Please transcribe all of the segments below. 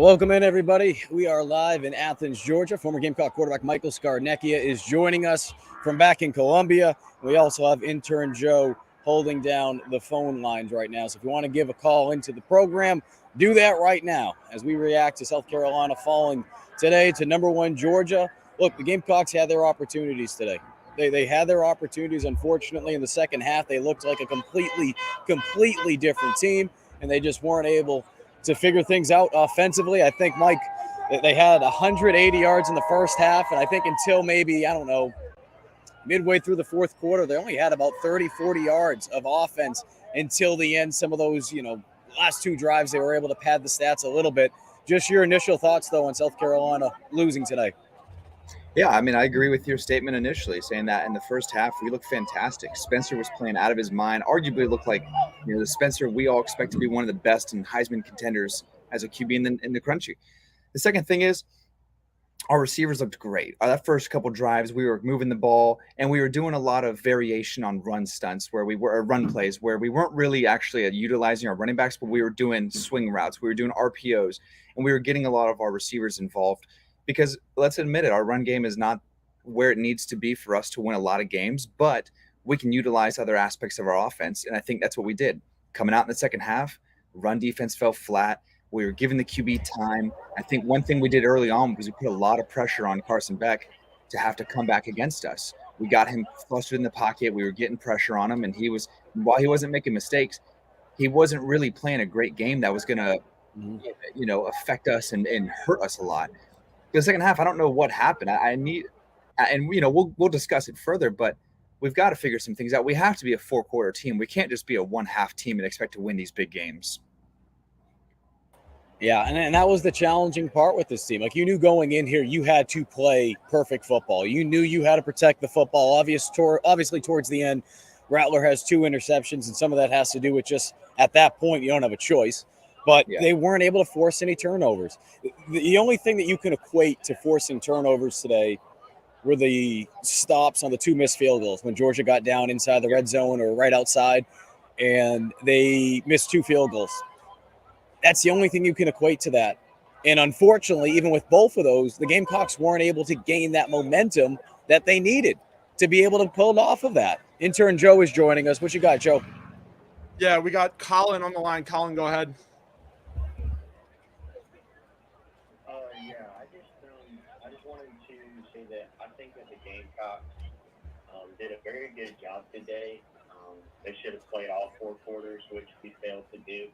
Welcome in, everybody. We are live in Athens, Georgia. Former Gamecock quarterback Michael Scarnecchia is joining us from back in Columbia. We also have intern Joe holding down the phone lines right now. So if you want to give a call into the program, do that right now as we react to South Carolina falling today to number 1 Georgia. Look, the Gamecocks had their opportunities today. They had their opportunities. Unfortunately, in the second half, they looked like a completely different team, and they just weren't able to figure things out offensively. I think, Mike, they had 180 yards in the first half, and I think until maybe, midway through the fourth quarter, they only had about 30, 40 yards of offense until the end. Some of those, last two drives, they were able to pad the stats a little bit. Just your initial thoughts, though, on South Carolina losing today. Yeah, I agree with your statement initially, saying that in the first half, we looked fantastic. Spencer was playing out of his mind, arguably looked like, the Spencer we all expect to be one of the best and Heisman contenders as a QB in the country. The second thing is, our receivers looked great. That first couple drives, we were moving the ball, and we were doing a lot of variation on run stunts run plays where we weren't really actually utilizing our running backs, but we were doing swing routes. We were doing RPOs, and we were getting a lot of our receivers involved. Because let's admit it, our run game is not where it needs to be for us to win a lot of games, but we can utilize other aspects of our offense, and I think that's what we did. Coming out in the second half, run defense fell flat. We were giving the QB time. I think one thing we did early on was we put a lot of pressure on Carson Beck to have to come back against us. We got him flustered in the pocket. We were getting pressure on him, and while he wasn't making mistakes, he wasn't really playing a great game that was going to, affect us and hurt us a lot. The second half, I don't know what happened. We'll discuss it further, but we've got to figure some things out. We have to be a 4-quarter team. We can't just be a 1-half team and expect to win these big games. Yeah, and that was the challenging part with this team. Like, you knew going in here, you had to play perfect football. You knew you had to protect the football. Obviously, towards the end, Rattler has 2 interceptions, and some of that has to do with just at that point, you don't have a choice. But They weren't able to force any turnovers. The only thing that you can equate to forcing turnovers today were the stops on the 2 missed field goals when Georgia got down inside the red zone or right outside, and they missed 2 field goals. That's the only thing you can equate to that. And unfortunately, even with both of those, the Gamecocks weren't able to gain that momentum that they needed to be able to pull off of that. Intern Joe is joining us. What you got, Joe? Yeah, we got Colin on the line. Colin, go ahead. I just wanted to say that I think that the Gamecocks did a very good job today. They should have played all 4 quarters, which we failed to do.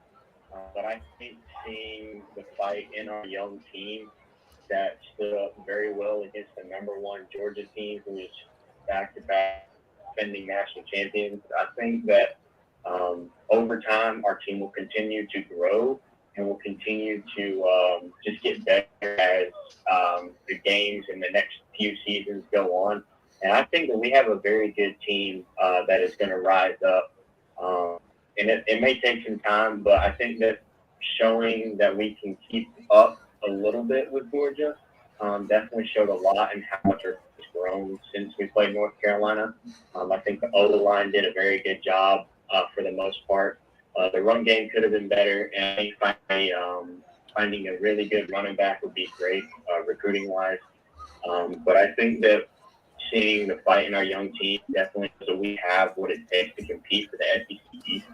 But I think seeing the fight in our young team that stood up very well against the number 1 Georgia team, who is back-to-back defending national champions, I think that over time our team will continue to grow and will continue to just get better as the games in the next few seasons go on. And I think that we have a very good team that is going to rise up. And it may take some time, but I think that showing that we can keep up a little bit with Georgia definitely showed a lot in how much our team has grown since we played North Carolina. I think the O-line did a very good job for the most part. The run game could have been better, and I think finding a really good running back would be great recruiting-wise. But I think that seeing the fight in our young team definitely so we have what it takes to compete for the SEC East.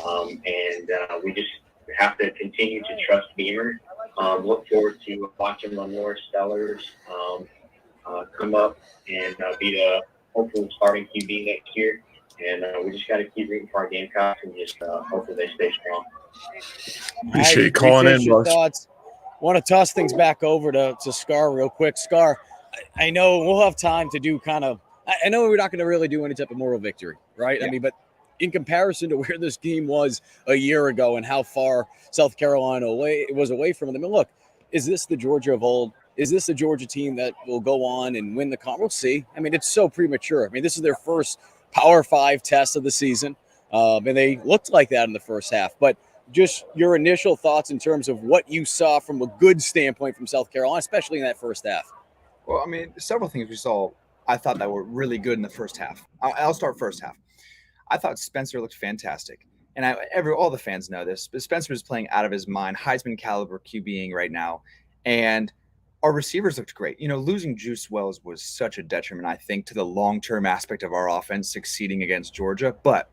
And we just have to continue to trust Beamer. Look forward to watching Lenore Stellers come up and be the hopeful starting QB next year. And we just got to keep rooting for our Gamecocks and just hopefully they stay strong. Appreciate you calling in, your thoughts. Want to toss things back over to Scar real quick. Scar, I know we'll have time to do I know we're not going to really do any type of moral victory, right? Yeah. But in comparison to where this game was a year ago and how far South Carolina was away from them, look, is this the Georgia of old? Is this the Georgia team that will go on and win the conference? We'll see. It's so premature. This is their first Power 5 test of the season, and they looked like that in the first half. But just your initial thoughts in terms of what you saw from a good standpoint from South Carolina, especially in that first half. Well, several things we saw I thought that were really good in the first half. I'll start first half. I thought Spencer looked fantastic. and all the fans know this, but Spencer is playing out of his mind, Heisman caliber QBing right now, and our receivers looked great. Losing Juice Wells was such a detriment, I think, to the long-term aspect of our offense succeeding against Georgia. But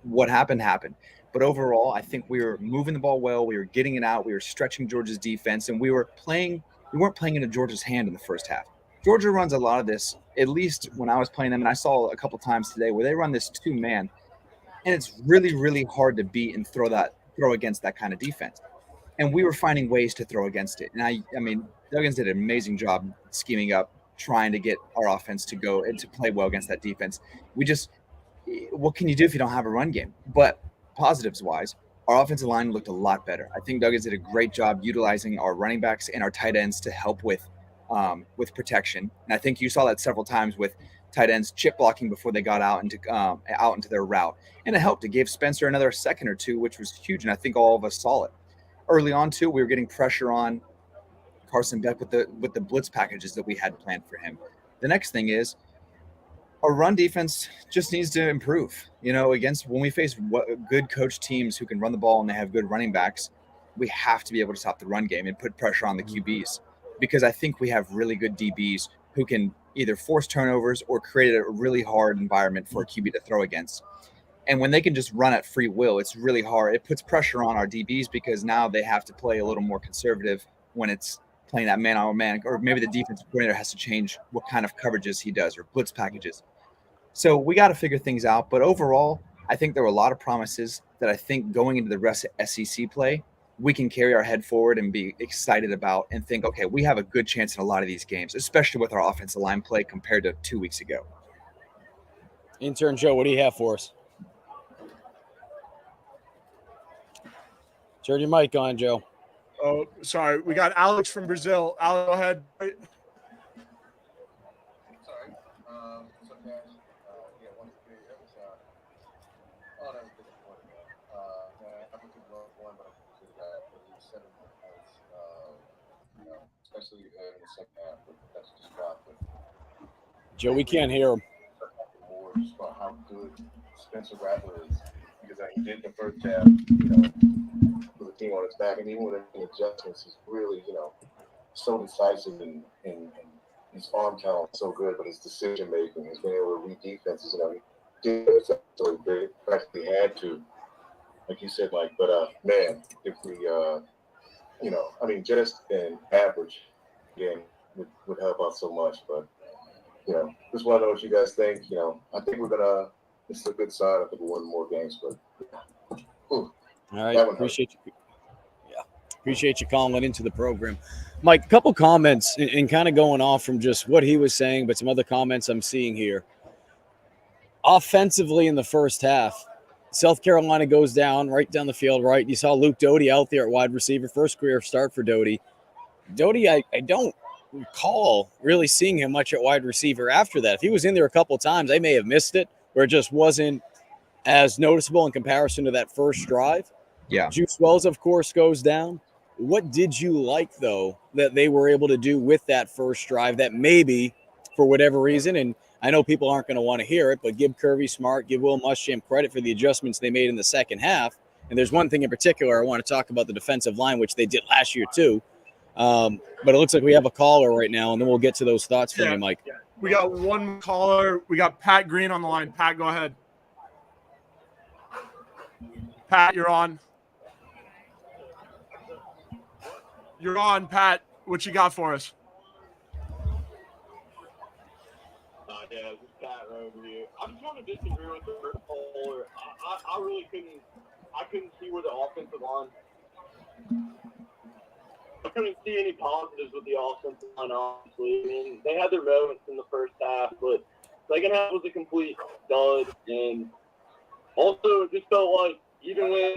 what happened. But overall, I think we were moving the ball well. We were getting it out. We were stretching Georgia's defense, and we weren't playing into Georgia's hand in the first half. Georgia runs a lot of this, at least when I was playing them, and I saw a couple times today where they run this two-man, and it's really, really hard to beat and throw against that kind of defense. And we were finding ways to throw against it. And I mean, Duggins did an amazing job scheming up, trying to get our offense to go and to play well against that defense. What can you do if you don't have a run game? But positives wise, our offensive line looked a lot better. I think Duggins did a great job utilizing our running backs and our tight ends to help with protection. And I think you saw that several times with tight ends chip blocking before they got out into their route. And it helped. It gave Spencer another second or two, which was huge. And I think all of us saw it. Early on, too, we were getting pressure on Carson Beck with the blitz packages that we had planned for him. The next thing is our run defense just needs to improve. Against when we face good coach teams who can run the ball and they have good running backs, we have to be able to stop the run game and put pressure on the QBs, because I think we have really good DBs who can either force turnovers or create a really hard environment for a QB to throw against. And when they can just run at free will, it's really hard. It puts pressure on our DBs because now they have to play a little more conservative when it's playing that man-on-man, or maybe the defensive coordinator has to change what kind of coverages he does or blitz packages. So we got to figure things out. But overall, I think there were a lot of promises that I think going into the rest of SEC play, we can carry our head forward and be excited about and think, okay, we have a good chance in a lot of these games, especially with our offensive line play compared to 2 weeks ago. Intern Joe, what do you have for us? Turn your mic on, Joe. Oh, sorry. We got Alex from Brazil. Alex, go ahead. Sorry. What's up, guys? One of the episodes. Oh, that was disappointing, man. I think it was one, but I think it was but he said it was, especially in the second half. But that's just dropped. Joe, we can't hear him. More just about how good Spencer Rattler is, because he did the first half, with the team on his back, and even with any adjustments, he's really, so decisive and his arm talent is so good, but his decision making, he's been able to read defenses. He did it so he practically had to, like you said, Mike. But man, if we, just an average game would help out so much. But just want to know what you guys think. I think we're gonna. This is a good sign. I think we'll win more games, but. All right, appreciate you calling into the program. Mike, a couple comments and kind of going off from just what he was saying, but some other comments I'm seeing here. Offensively in the first half, South Carolina goes right down the field, right? You saw Luke Doty out there at wide receiver, first career start for Doty. Doty, I don't recall really seeing him much at wide receiver after that. If he was in there a couple times, I may have missed it, where it just wasn't as noticeable in comparison to that first drive. Yeah. Juice Wells, of course, goes down. What did you like, though, that they were able to do with that first drive that maybe, for whatever reason, and I know people aren't going to want to hear it, but give Kirby Smart, give Will Muschamp credit for the adjustments they made in the second half. And there's one thing in particular I want to talk about, the defensive line, which they did last year too. But it looks like we have a caller right now, and then we'll get to those thoughts from you, Mike. Yeah. We got one caller. We got Pat Green on the line. Pat, go ahead. Pat, you're on. You're on, Pat. What you got for us? Yeah, this is Pat right over here. I just want to disagree with the first caller. I really couldn't see where the offensive line. I couldn't see any positives with the offensive line, honestly. I mean, they had their moments in the first half, but second half was a complete dud. And also, it just felt like even when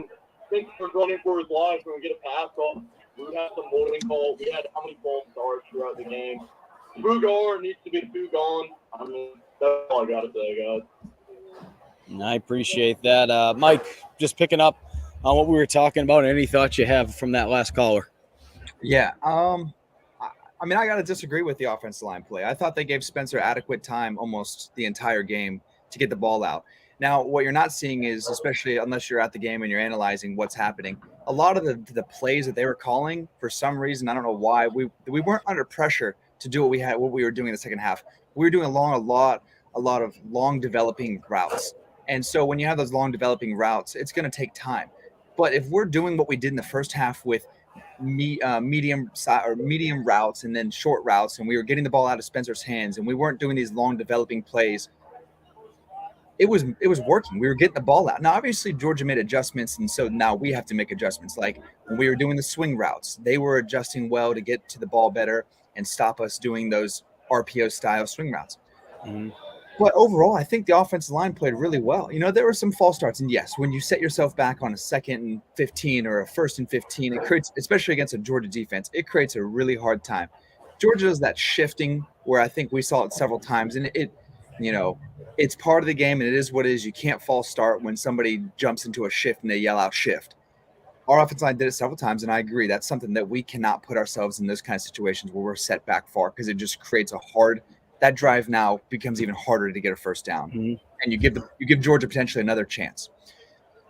Finch was running for his life and we get a pass off, we would have some holding call. We had how many false starts throughout the game. Fugar needs to be Fugon. I mean, that's all I got to say, guys. I appreciate that. Mike, just picking up on what we were talking about, any thoughts you have from that last caller? Yeah. I got to disagree with the offensive line play. I thought they gave Spencer adequate time almost the entire game to get the ball out. Now, what you're not seeing is, especially unless you're at the game and you're analyzing what's happening, a lot of the plays that they were calling, for some reason, I don't know why, we weren't under pressure to do what we were doing in the second half. We were doing a lot of long developing routes. And so when you have those long developing routes, it's going to take time. But if we're doing what we did in the first half with medium routes and then short routes, and we were getting the ball out of Spencer's hands, and we weren't doing these long developing plays, it was working. We were getting the ball out. Now, obviously, Georgia made adjustments, and so now we have to make adjustments. Like when we were doing the swing routes, they were adjusting well to get to the ball better and stop us doing those RPO style swing routes. Mhm. But overall, I think the offensive line played really well. There were some false starts, and yes, when you set yourself back on a 2nd and 15 or a 1st and 15, it creates, especially against a Georgia defense, it creates a really hard time. Georgia does that shifting where I think we saw it several times, and it's part of the game, and it is what it is. You can't false start when somebody jumps into a shift and they yell out shift. Our offensive line did it several times, and I agree. That's something that we cannot put ourselves in those kind of situations where we're set back far, because it just creates that drive now becomes even harder to get a first down. Mhm. And you give Georgia potentially another chance.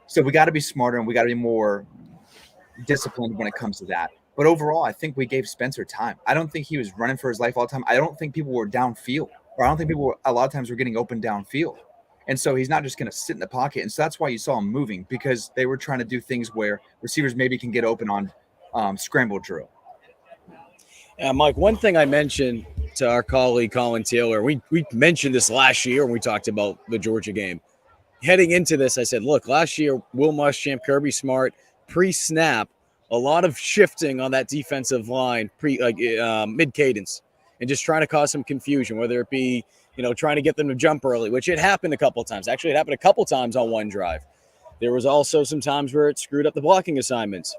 So we got to be smarter, and we got to be more disciplined when it comes to that. But overall, I think we gave Spencer time. I don't think he was running for his life all the time. I don't think people were downfield, or I don't think a lot of times were getting open downfield. And so he's not just going to sit in the pocket. And so that's why you saw him moving, because they were trying to do things where receivers maybe can get open on scramble drill. Mike, one thing I mentioned to our colleague Colin Taylor, we mentioned this last year when we talked about the Georgia game. Heading into this, I said, look, last year, Will Muschamp, Kirby Smart, pre-snap, a lot of shifting on that defensive line, mid-cadence, and just trying to cause some confusion, whether it be, trying to get them to jump early, which it happened a couple of times. Actually, it happened a couple times on one drive. There was also some times where it screwed up the blocking assignments.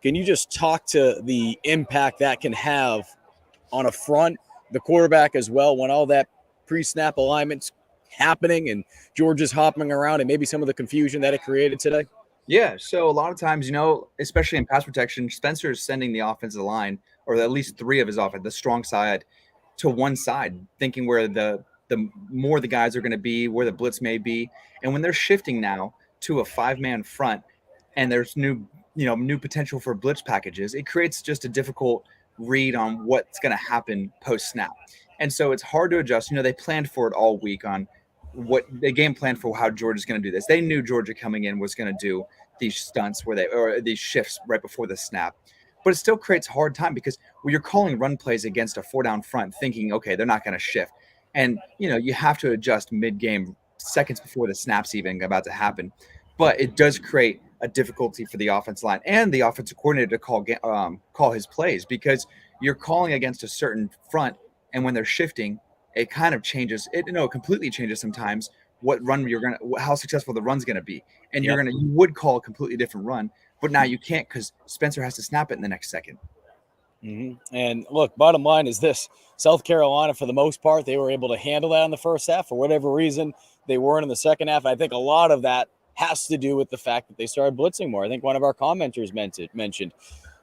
Can you just talk to the impact that can have on a front, the quarterback as well, when all that pre-snap alignment's happening and Georgia's hopping around, and maybe some of the confusion that it created today? Yeah, so a lot of times, especially in pass protection, Spencer is sending the offensive line, or at least three of his offense, the strong side, to one side, thinking where the more the guys are going to be, where the blitz may be. And when they're shifting now to a 5-man front, and there's new potential for blitz packages, it creates just a difficult read on what's going to happen post snap. And so it's hard to adjust. They planned for it all week on what the game planned for, how Georgia's going to do this. They knew Georgia coming in was going to do these stunts or these shifts right before the snap. But it still creates a hard time, because when you're calling run plays against a 4-down front, thinking, okay, they're not going to shift. And, you have to adjust mid-game, seconds before the snap's even about to happen. But it does create a difficulty for the offensive line and the offensive coordinator to call his plays, because you're calling against a certain front, and when they're shifting, it kind of changes. It completely changes sometimes what run how successful the run's gonna be, and Yep. you would call a completely different run, but now you can't, because Spencer has to snap it in the next second. Mm-hmm. And look, bottom line is this: South Carolina, for the most part, they were able to handle that in the first half. For whatever reason, they weren't in the second half. I think a lot of that has to do with the fact that they started blitzing more. I think one of our commenters mentioned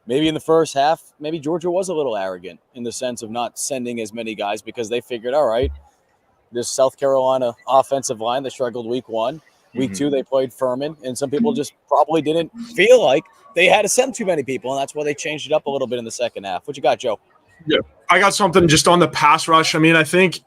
maybe in the first half, maybe Georgia was a little arrogant in the sense of not sending as many guys, because they figured, all right, this South Carolina offensive line that struggled week 1, week 2, they played Furman, and some people just probably didn't feel like they had to send too many people, and that's why they changed it up a little bit in the second half. What you got, Joe? Yeah, I got something just on the pass rush. I mean, I think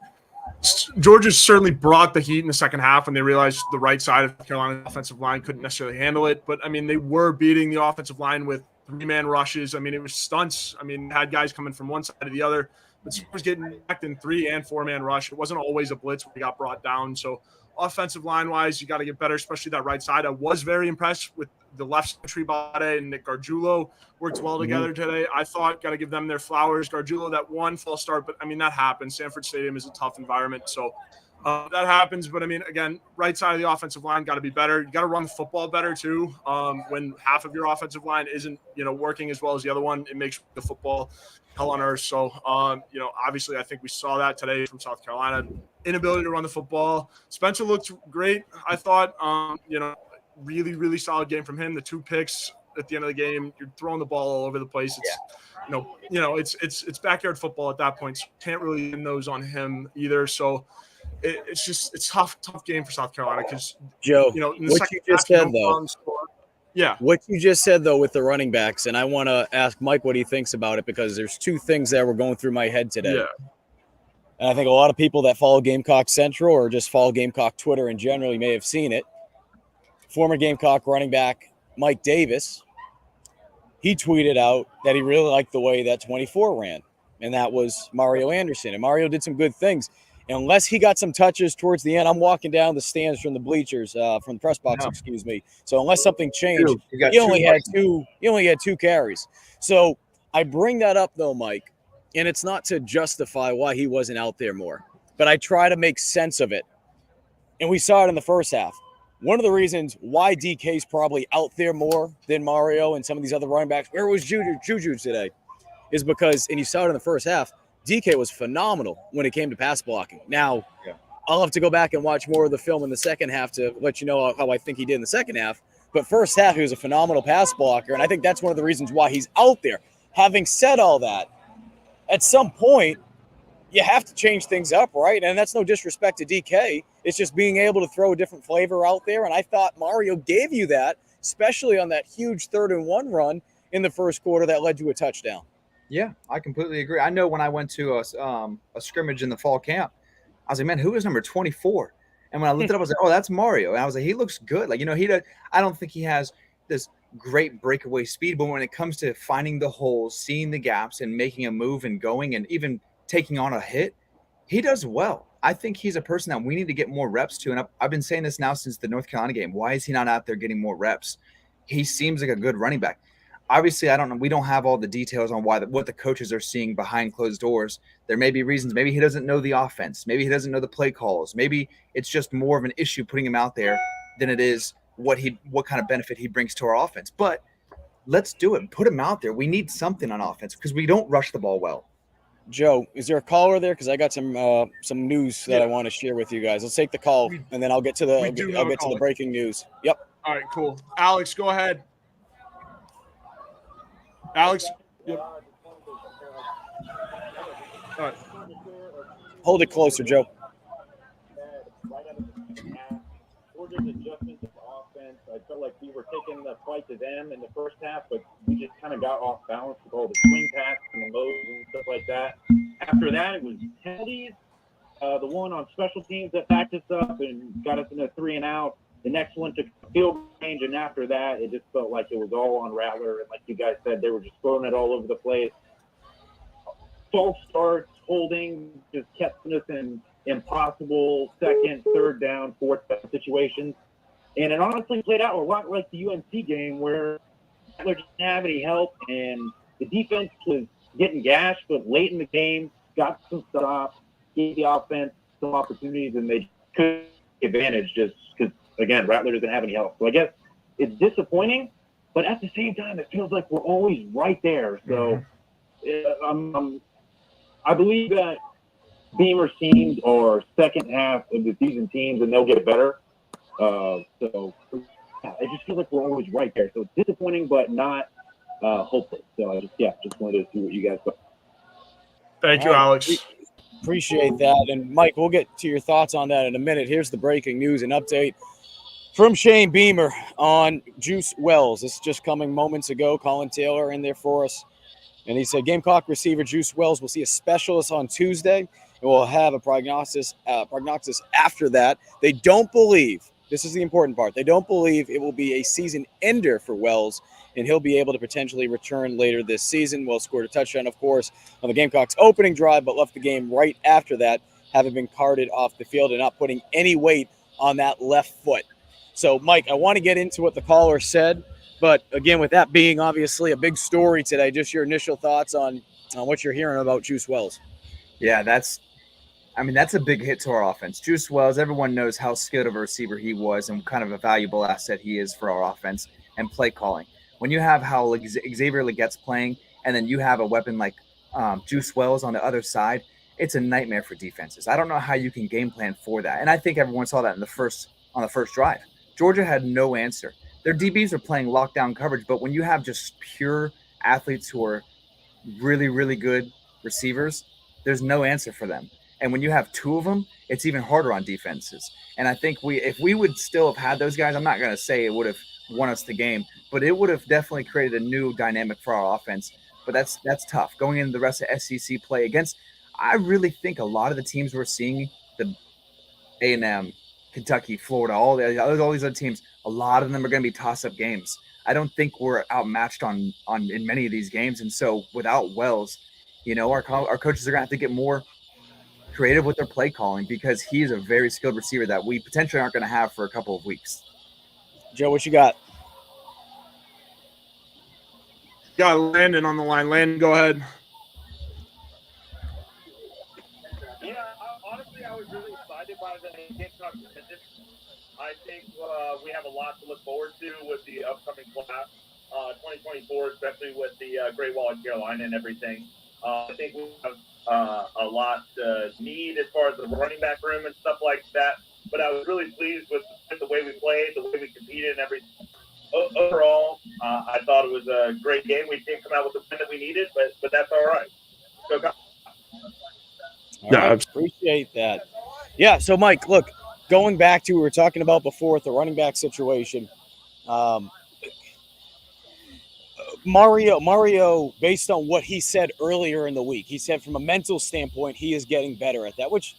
Georgia certainly brought the heat in the second half when they realized the right side of Carolina's offensive line couldn't necessarily handle it. But, I mean, they were beating the offensive line with 3-man rushes. I mean, it was stunts. I mean, had guys coming from one side to the other. But Spurs was getting backed in 3- and 4-man rush. It wasn't always a blitz when they got brought down. So offensive line-wise, you got to get better, especially that right side. I was very impressed with the left side. Bade and Nick Gargiulo worked well together today. I thought, got to give them their flowers. Gargiulo, that one false start, but, I mean, that happens. Sanford Stadium is a tough environment, so that happens. But, I mean, again, right side of the offensive line got to be better. You got to run the football better, too. When half of your offensive line isn't, working as well as the other one, it makes the football hell on earth. So, obviously I think we saw that today from South Carolina. Inability to run the football. Spencer looked great, I thought. Really, really solid game from him. The 2 picks at the end of the game, you're throwing the ball all over the place. It's it's backyard football at that point. So can't really win those on him either. So, it's tough game for South Carolina because Joe, in the what second you just half, said though. Yeah. What you just said though with the running backs, and I want to ask Mike what he thinks about it because there's two things that were going through my head today. Yeah. And I think a lot of people that follow Gamecock Central or just follow Gamecock Twitter in general, you may have seen it. Former Gamecock running back Mike Davis, he tweeted out that he really liked the way that 24 ran, and that was Mario Anderson. And Mario did some good things. Unless he got some touches towards the end, I'm walking down the stands from the bleachers, from the press box, excuse me. So unless something changed, he only had two carries. So I bring that up though, Mike, and it's not to justify why he wasn't out there more, but I try to make sense of it. And we saw it in the first half. One of the reasons why DK's probably out there more than Mario and some of these other running backs, where was Juju today, is because, and you saw it in the first half, DK was phenomenal when it came to pass blocking. Now, I'll have to go back and watch more of the film in the second half to let you know how I think he did in the second half. But first half, he was a phenomenal pass blocker, and I think that's one of the reasons why he's out there. Having said all that, at some point, you have to change things up, right? And that's no disrespect to DK. It's just being able to throw a different flavor out there, and I thought Mario gave you that, especially on that huge 3rd-and-1 run in the first quarter that led to a touchdown. Yeah, I completely agree. I know when I went to a scrimmage in the fall camp, I was like, man, who is number 24? And when I looked it up, I was like, oh, that's Mario. And I was like, he looks good. Like, I don't think he has this great breakaway speed, but when it comes to finding the holes, seeing the gaps, and making a move and going and even taking on a hit, he does well. I think he's a person that we need to get more reps to. And I've been saying this now since the North Carolina game. Why is he not out there getting more reps? He seems like a good running back. Obviously, I don't know. We don't have all the details on what the coaches are seeing behind closed doors. There may be reasons. Maybe he doesn't know the offense. Maybe he doesn't know the play calls. Maybe it's just more of an issue putting him out there than it is what kind of benefit he brings to our offense. But let's do it. Put him out there. We need something on offense because we don't rush the ball well. Joe, is there a caller there? Because I got some news that I want to share with you guys. Let's take the call, and then I'll get to the breaking news. Yep. All right, cool. Alex, go ahead. Alex. Yep. All right. Hold it closer, Joe. Adjustments of offense. I felt like we were taking the fight to them in the first half, but we just kind of got off balance with all the swing passes and the lows and stuff like that. After that, it was penalties. The one on special teams that backed us up and got us in a 3-and-out. The next one took field range, and after that, it just felt like it was all on Rattler. And like you guys said, they were just throwing it all over the place. False starts, holding, just kept us in impossible 2nd, 3rd down, 4th down situations. And it honestly played out a lot like the UNC game where Rattler didn't have any help, and the defense was getting gashed, but late in the game, got some stops, gave the offense some opportunities, and they couldn't take advantage just because, again, Rattler doesn't have any help. So I guess it's disappointing, but at the same time, it feels like we're always right there. So I believe that Beamer's teams are second half of the season teams, and they'll get better. So it just feels like we're always right there. So it's disappointing, but not hopeless. So I just wanted to see what you guys thought. Thank you, Alex. Appreciate that. And Mike, we'll get to your thoughts on that in a minute. Here's the breaking news and update from Shane Beamer on Juice Wells. This is just coming moments ago. Colin Taylor in there for us. And he said Gamecock receiver Juice Wells will see a specialist on Tuesday, and we'll have a prognosis after that. They don't believe, this is the important part, they don't believe it will be a season ender for Wells, and he'll be able to potentially return later this season. Wells scored a touchdown, of course, on the Gamecocks opening drive, but left the game right after that, having been carted off the field and not putting any weight on that left foot. So, Mike, I want to get into what the caller said. But, again, with that being obviously a big story today, just your initial thoughts on what you're hearing about Juice Wells. Yeah, that's a big hit to our offense. Juice Wells, everyone knows how skilled of a receiver he was and kind of a valuable asset he is for our offense and play calling. When you have how Xavier Legette's playing and then you have a weapon like Juice Wells on the other side, it's a nightmare for defenses. I don't know how you can game plan for that. And I think everyone saw that on the first drive. Georgia had no answer. Their DBs are playing lockdown coverage, but when you have just pure athletes who are really, really good receivers, there's no answer for them. And when you have two of them, it's even harder on defenses. And I think if we would still have had those guys, I'm not going to say it would have won us the game, but it would have definitely created a new dynamic for our offense. But that's tough. Going into the rest of SEC play against, I really think a lot of the teams we're seeing, the A&M, Kentucky, Florida, all these other teams, a lot of them are going to be toss-up games. I don't think we're outmatched on in many of these games. And so without Wells, our coaches are going to have to get more creative with their play calling because he's a very skilled receiver that we potentially aren't going to have for a couple of weeks. Joe, what you got? Got Landon on the line. Landon, go ahead. Yeah, honestly, I was really excited by the Gamecock decision. I think we have a lot to look forward to with the upcoming class, 2024, especially with the Great Wall of Carolina and everything. I think we have a lot to need as far as the running back room and stuff like that. But I was really pleased with the way we played, the way we competed, and everything. Overall, I thought it was a great game. We didn't come out with the win that we needed, but that's all right. So, All right, appreciate that. Yeah, so Mike, look, going back to what we were talking about before with the running back situation, Mario, based on what he said earlier in the week, he said from a mental standpoint, he is getting better at that, which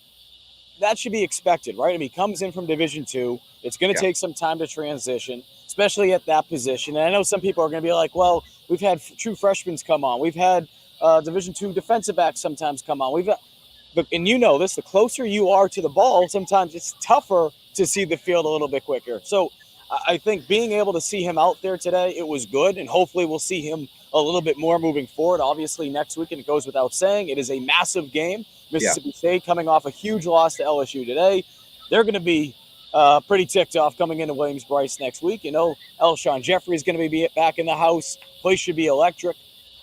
that should be expected, right? I mean, he comes in from Division II. It's going to take some time to transition, especially at that position. And I know some people are going to be like, well, we've had true freshmen come on. We've had Division II defensive backs sometimes come on. And you know this, the closer you are to the ball, sometimes it's tougher to see the field a little bit quicker. So I think being able to see him out there today, it was good. And hopefully we'll see him a little bit more moving forward. Obviously, next weekend, it goes without saying, it is a massive game. Mississippi State coming off a huge loss to LSU today. They're going to be pretty ticked off coming into Williams-Brice next week. You know, Elshon Jeffrey is going to be back in the house. Place should be electric.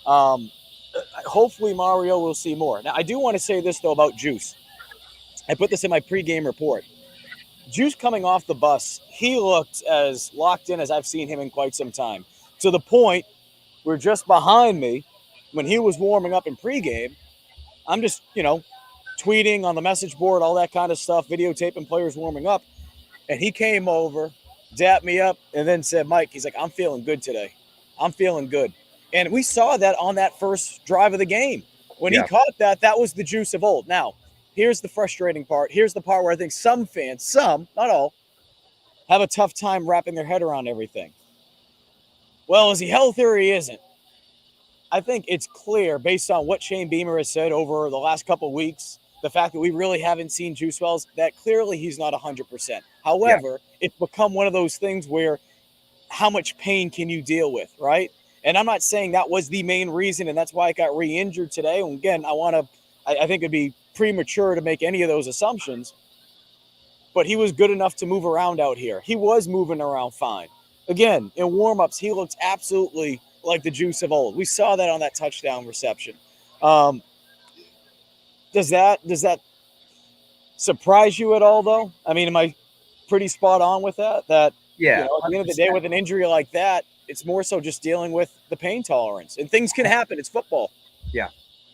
Hopefully Mario will see more. Now, I do want to say this, though, about Juice. I put this in my pregame report. Juice coming off the bus, he looked as locked in as I've seen him in quite some time. To the point where just behind me, when he was warming up in pregame, I'm just, tweeting on the message board, all that kind of stuff, videotaping players warming up. And he came over, dapped me up, and then said, Mike, he's like, I'm feeling good today. I'm feeling good. And we saw that on that first drive of the game. When he caught that was the Juice of old. Now, here's the frustrating part. Here's the part where I think some fans, not all, have a tough time wrapping their head around everything. Well, is he healthy or he isn't? I think it's clear based on what Shane Beamer has said over the last couple of weeks, the fact that we really haven't seen Juice Wells, that clearly he's not 100%. However, it's become one of those things where how much pain can you deal with, right? And I'm not saying that was the main reason, and that's why I got re-injured today. And again, I think it'd be premature to make any of those assumptions. But he was good enough to move around out here. He was moving around fine. Again, in warm-ups, he looked absolutely like the Juice of old. We saw that on that touchdown reception. Does that surprise you at all, though? I mean, am I pretty spot on with that? At the end of the day, with an injury like that, it's more so just dealing with the pain tolerance. And things can happen. It's football. Yeah,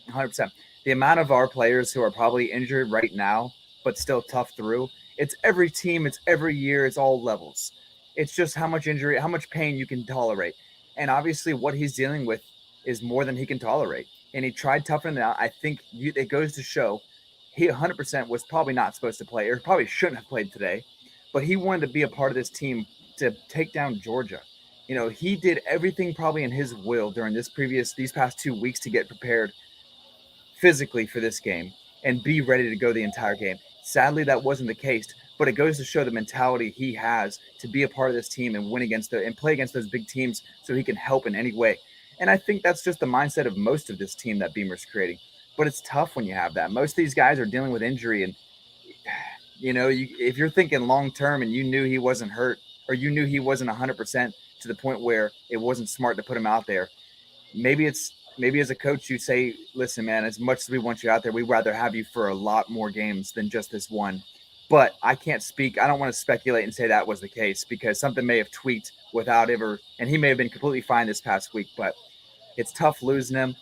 100%. The amount of our players who are probably injured right now, but still tough through, it's every team, it's every year, it's all levels. It's just how much injury, how much pain you can tolerate. And obviously what he's dealing with is more than he can tolerate. And he tried toughing it out. I think it goes to show he 100% was probably not supposed to play or probably shouldn't have played today. But he wanted to be a part of this team to take down Georgia. He did everything probably in his will during these past 2 weeks to get prepared physically for this game and be ready to go the entire game. Sadly, that wasn't the case, but it goes to show the mentality he has to be a part of this team and and play against those big teams so he can help in any way. And I think that's just the mindset of most of this team that Beamer's creating. But it's tough when you have that. Most of these guys are dealing with injury, and if you're thinking long term and you knew he wasn't hurt or you knew he wasn't 100% to the point where it wasn't smart to put him out there, maybe as a coach you say, listen, man, as much as we want you out there, we'd rather have you for a lot more games than just this one. But I can't speak. I don't want to speculate and say that was the case because something may have tweaked without ever, and he may have been completely fine this past week, but it's tough losing him.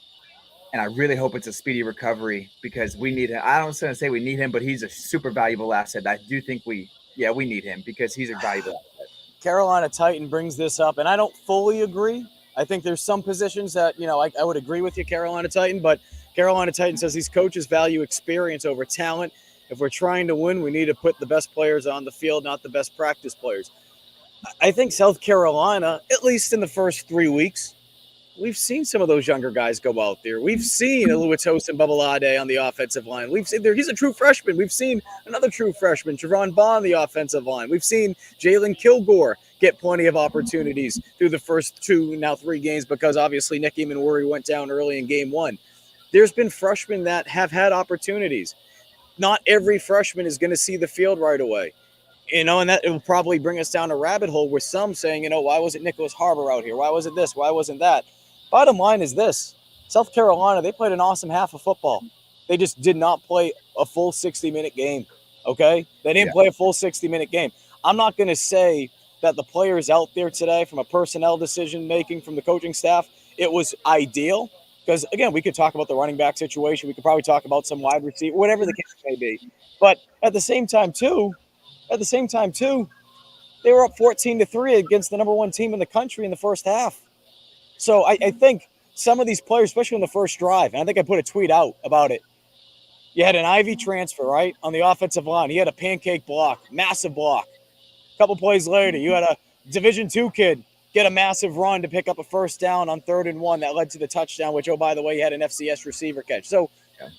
And I really hope it's a speedy recovery because we need him. I don't want to say we need him, but he's a super valuable asset. I do think we need him because he's a valuable asset. Carolina Titan brings this up, and I don't fully agree. I think there's some positions that, I would agree with you, Carolina Titan, but Carolina Titan says these coaches value experience over talent. If we're trying to win, we need to put the best players on the field, not the best practice players. I think South Carolina, at least in the first 3 weeks, we've seen some of those younger guys go out there. We've seen Luedecke and Babalade on the offensive line. We've seen he's a true freshman. We've seen another true freshman, Javon Bond, on the offensive line. We've seen Jalen Kilgore get plenty of opportunities through the first 2, now 3 games because obviously Nicky Manwuri went down early in game 1. There's been freshmen that have had opportunities. Not every freshman is going to see the field right away. And that it will probably bring us down a rabbit hole with some saying, why wasn't Nicholas Harbor out here? Why wasn't this? Why wasn't that? Bottom line is this. South Carolina, they played an awesome half of football. They just did not play a full 60-minute game, okay? They didn't play a full 60-minute game. I'm not going to say that the players out there today, from a personnel decision-making from the coaching staff, it was ideal. Because, again, we could talk about the running back situation. We could probably talk about some wide receiver, whatever the case may be. But at the same time, too, they were up 14-3 against the number 1 team in the country in the first half. So I think some of these players, especially in the first drive, and I think I put a tweet out about it. You had an Ivy transfer, right, on the offensive line. He had a pancake block, massive block. A couple plays later, you had a Division II kid get a massive run to pick up a first down on 3rd and 1 that led to the touchdown, which, oh, by the way, he had an FCS receiver catch. So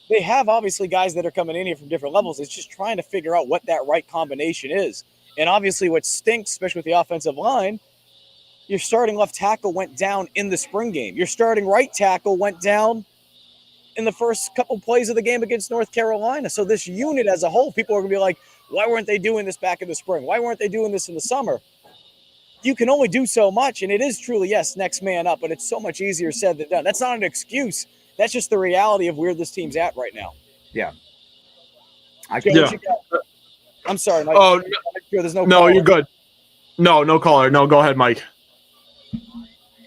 they have obviously guys that are coming in here from different levels. It's just trying to figure out what that right combination is. And obviously what stinks, especially with the offensive line, your starting left tackle went down in the spring game. Your starting right tackle went down in the first couple plays of the game against North Carolina. So this unit as a whole, people are going to be like, why weren't they doing this back in the spring? Why weren't they doing this in the summer? You can only do so much, and it is truly, yes, next man up, but it's so much easier said than done. That's not an excuse. That's just the reality of where this team's at right now. Yeah. I'm sorry, Mike. Oh, there's no. No, you're good. No caller. No, go ahead, Mike.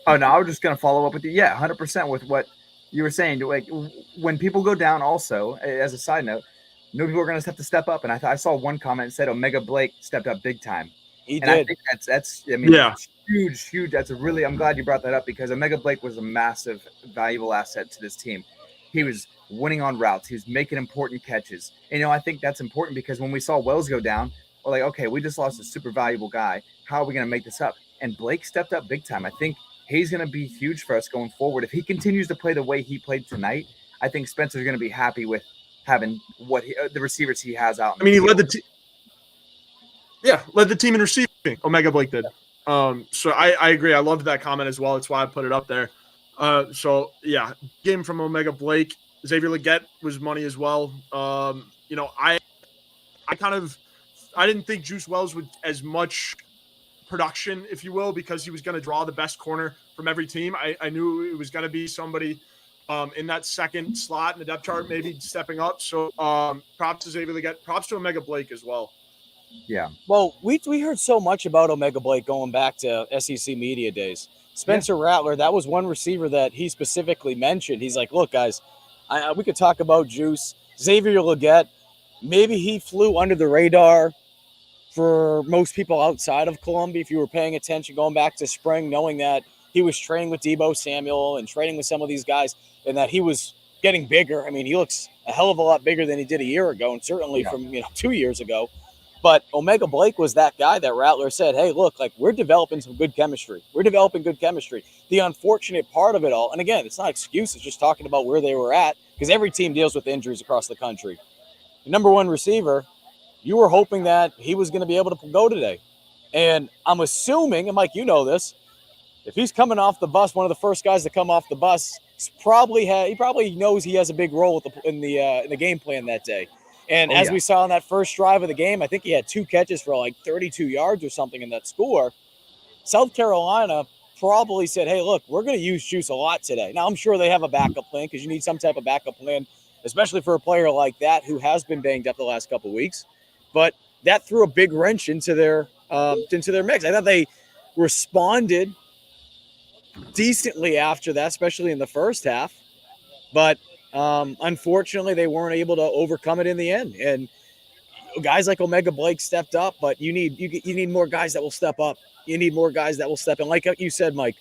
Oh, no, I was just going to follow up with you. Yeah, 100% with what you were saying. Like, when people go down also, as a side note, new people are going to have to step up. And I saw one comment that said Omega Blake stepped up big time. He and did. I think that's huge. I'm glad you brought that up because Omega Blake was a massive, valuable asset to this team. He was winning on routes. He was making important catches. And, I think that's important because when we saw Wells go down, we're like, okay, we just lost a super valuable guy. How are we going to make this up? And Blake stepped up big time. I think he's going to be huge for us going forward. If he continues to play the way he played tonight, I think Spencer's going to be happy with having the receivers he has out. I mean, he led the team. Yeah, led the team in receiving. Omega Blake did. So I agree. I loved that comment as well. That's why I put it up there. So yeah, game from Omega Blake. Xavier Leggett was money as well. I didn't think Juice Wells would as much production, if you will, because he was going to draw the best corner from every team. I knew it was going to be somebody in that second slot in the depth chart, maybe stepping up. So props to Xavier Leggett, props to Omega Blake as well. Yeah. Well, we heard so much about Omega Blake going back to SEC media days. Spencer Rattler, that was one receiver that he specifically mentioned. He's like, look, guys, we could talk about Juice. Xavier Leggett, maybe he flew under the radar for most people outside of Columbia, if you were paying attention going back to spring, knowing that he was training with Deebo Samuel and training with some of these guys and that he was getting bigger. I mean, he looks a hell of a lot bigger than he did a year ago and certainly from 2 years ago. But Omega Blake was that guy that Rattler said, hey, look, like we're developing some good chemistry. We're developing good chemistry. The unfortunate part of it all, and again, it's not excuses, just talking about where they were at, because every team deals with injuries across the country. The number one receiver, you were hoping that he was going to be able to go today. And I'm assuming, and Mike, you know this, if he's coming off the bus, one of the first guys to come off the bus, he probably knows he has a big role in the game plan that day. And as we saw in that first drive of the game, I think he had 2 catches for like 32 yards or something in that score. South Carolina probably said, hey, look, we're going to use Juice a lot today. Now, I'm sure they have a backup plan because you need some type of backup plan, especially for a player like that who has been banged up the last couple of weeks. But that threw a big wrench into their mix. I thought they responded decently after that, especially in the first half. But unfortunately, they weren't able to overcome it in the end. And guys like Omega Blake stepped up, but you need more guys that will step up. You need more guys that will step in. Like you said, Mike,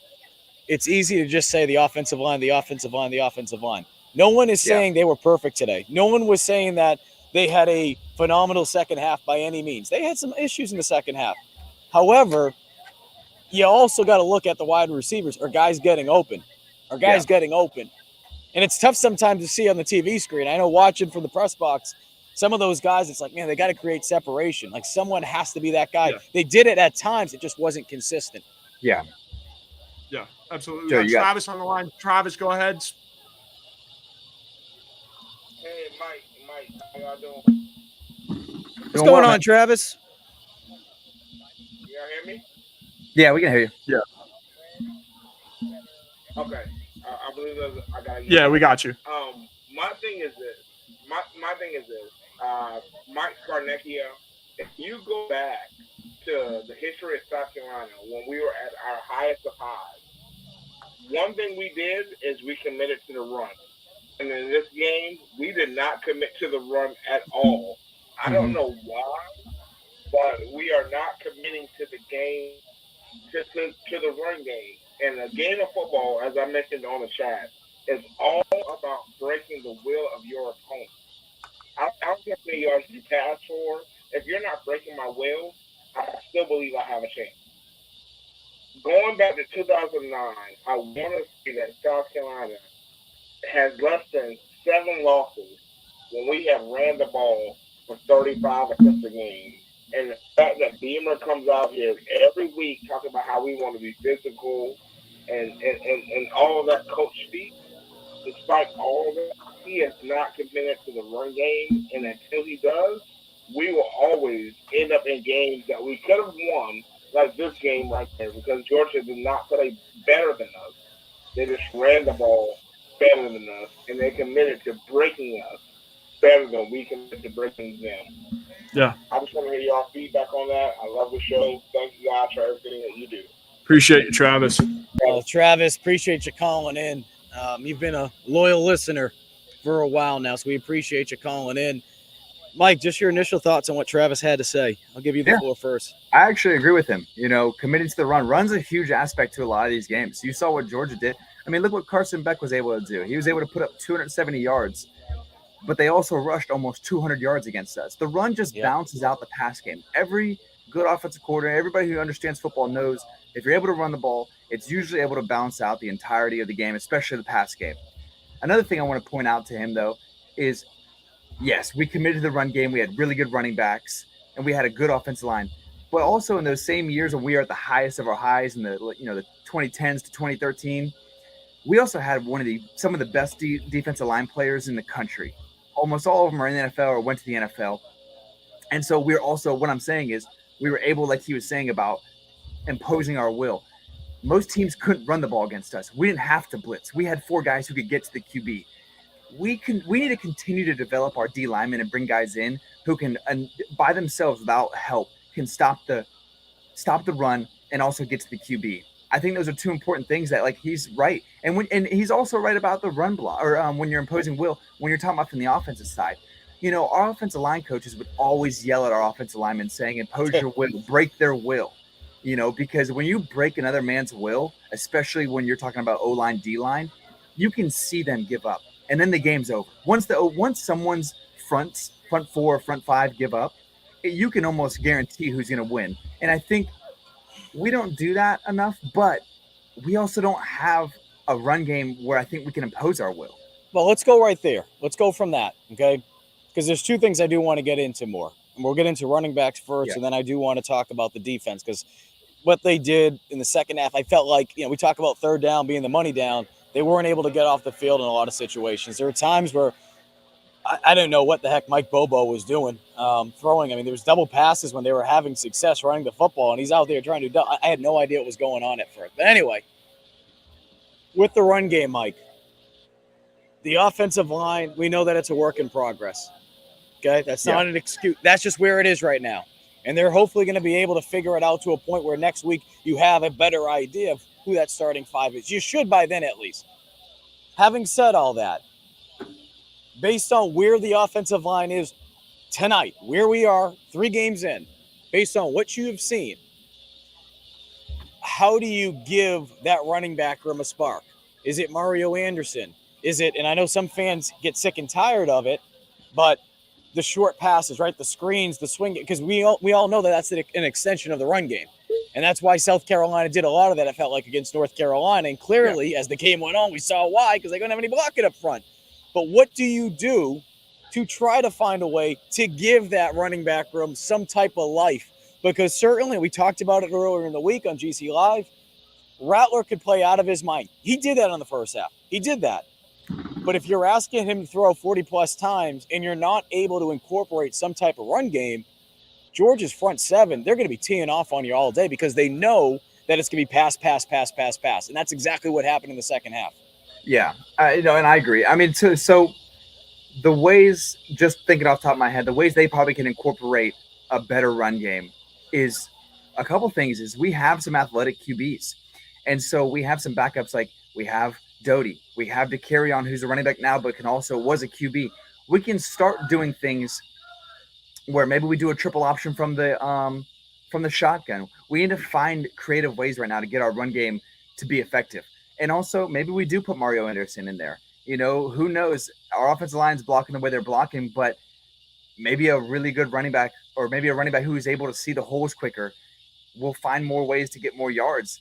it's easy to just say the offensive line, the offensive line, the offensive line. No one is saying they were perfect today. No one was saying that they had a phenomenal second half by any means. They had some issues in the second half. However, you also got to look at the wide receivers. Are guys getting open? Are guys getting open? And it's tough sometimes to see on the TV screen. I know watching from the press box, some of those guys, it's like, man, they got to create separation. Like someone has to be that guy. Yeah. They did it at times. It just wasn't consistent. Yeah, absolutely. Joe, Travis on the line. Travis, go ahead. Hey, Mike, how y'all doing? What's going on, Travis? Y'all hear me? Yeah, we can hear you. Yeah. Okay. I believe I got you. Yeah, we got you. My thing is this. Mike Scarnecchia, if you go back to the history of South Carolina when we were at our highest of highs, one thing we did is we committed to the run. And in this game, we did not commit to the run at all. I don't know why, but we are not committing to the game, to the run game. And a game of football, as I mentioned on the chat, is all about breaking the will of your opponent. I don't care how many yards you pass for. If you're not breaking my will, I still believe I have a chance. Going back to 2009, I want to say that South Carolina has less than 7 losses when we have ran the ball for 35 attempts a game. And the fact that Beamer comes out here every week talking about how we want to be physical and all of that coach speaks, despite all of that, he has not committed to the run game. And until he does, we will always end up in games that we could have won, like this game right there, because Georgia did not play better than us. They just ran the ball better than us, and they committed to breaking us better than we committed to breaking them. Yeah. I just want to hear y'all feedback on that. I love the show. Thank you guys for everything that you do. Appreciate you, Travis. Well, Travis, appreciate you calling in. You've been a loyal listener for a while now, so we appreciate you calling in. Mike, just your initial thoughts on what Travis had to say. I'll give you the floor first. I actually agree with him. You know, committing to the run. Run's a huge aspect to a lot of these games. You saw what Georgia did. I mean, look what Carson Beck was able to do. He was able to put up 270 yards, but they also rushed almost 200 yards against us. The run just bounces out the pass game. Every good offensive coordinator, everybody who understands football knows if you're able to run the ball, it's usually able to bounce out the entirety of the game, especially the pass game. Another thing I want to point out to him, though, is yes, we committed to the run game. We had really good running backs, and we had a good offensive line. But also in those same years when we were at the highest of our highs in the 2010s to 2013, we also had some of the best defensive line players in the country. Almost all of them are in the NFL or went to the NFL. And so we're also, what I'm saying is, we were able, like he was saying about imposing our will. Most teams couldn't run the ball against us. We didn't have to blitz. We had 4 guys who could get to the QB. We need to continue to develop our D linemen and bring guys in who can, by themselves without help, can stop the run and also get to the QB. I think those are 2 important things that, like, he's right. And he's also right about the run block, or when you're imposing will, when you're talking about from the offensive side. You know, our offensive line coaches would always yell at our offensive linemen saying, impose your will, break their will. You know, because when you break another man's will, especially when you're talking about O-line, D-line, you can see them give up. And then the game's over. Once someone's front 4, front 5 give up, you can almost guarantee who's going to win. And I think we don't do that enough, but we also don't have a run game where I think we can impose our will. Well, let's go right there. Let's go from that, okay? Because there's 2 things I do want to get into more. And we'll get into running backs first, and then I do want to talk about the defense, because what they did in the second half, I felt like, we talk about third down being the money down. They weren't able to get off the field in a lot of situations. There were times where I didn't know what the heck Mike Bobo was doing throwing. I mean, there was double passes when they were having success running the football, and he's out there trying to – I had no idea what was going on at first. But anyway, with the run game, Mike, the offensive line, we know that it's a work in progress. Okay? That's not an excuse. That's just where it is right now. And they're hopefully going to be able to figure it out to a point where next week you have a better idea of who that starting 5 is. You should by then at least. Having said all that, based on where the offensive line is tonight, where we are 3 games in, based on what you have seen, how do you give that running back room a spark? Is it Mario Anderson? Is it, and I know some fans get sick and tired of it, but the short passes, right? The screens, the swing, because we all know that that's an extension of the run game. And that's why South Carolina did a lot of that, it felt like, against North Carolina. And clearly, as the game went on, we saw why, because they couldn't have any blocking up front. But what do you do to try to find a way to give that running back room some type of life? Because certainly, we talked about it earlier in the week on GC Live, Rattler could play out of his mind. He did that on the first half. He did that. But if you're asking him to throw 40-plus times and you're not able to incorporate some type of run game, Georgia's front 7, they're going to be teeing off on you all day because they know that it's going to be pass. And that's exactly what happened in the second half. Yeah, and I agree. I mean, so the ways, just thinking off the top of my head, the ways they probably can incorporate a better run game is a couple things. Is we have some athletic QBs. And so we have some backups, like we have Doty. We have to carry on, who's a running back now, but was a QB. We can start doing things where maybe we do a triple option from the shotgun. We need to find creative ways right now to get our run game to be effective. And also maybe we do put Mario Anderson in there. Who knows? Our offensive line's blocking the way they're blocking, but maybe a really good running back, or maybe a running back who is able to see the holes quicker, will find more ways to get more yards.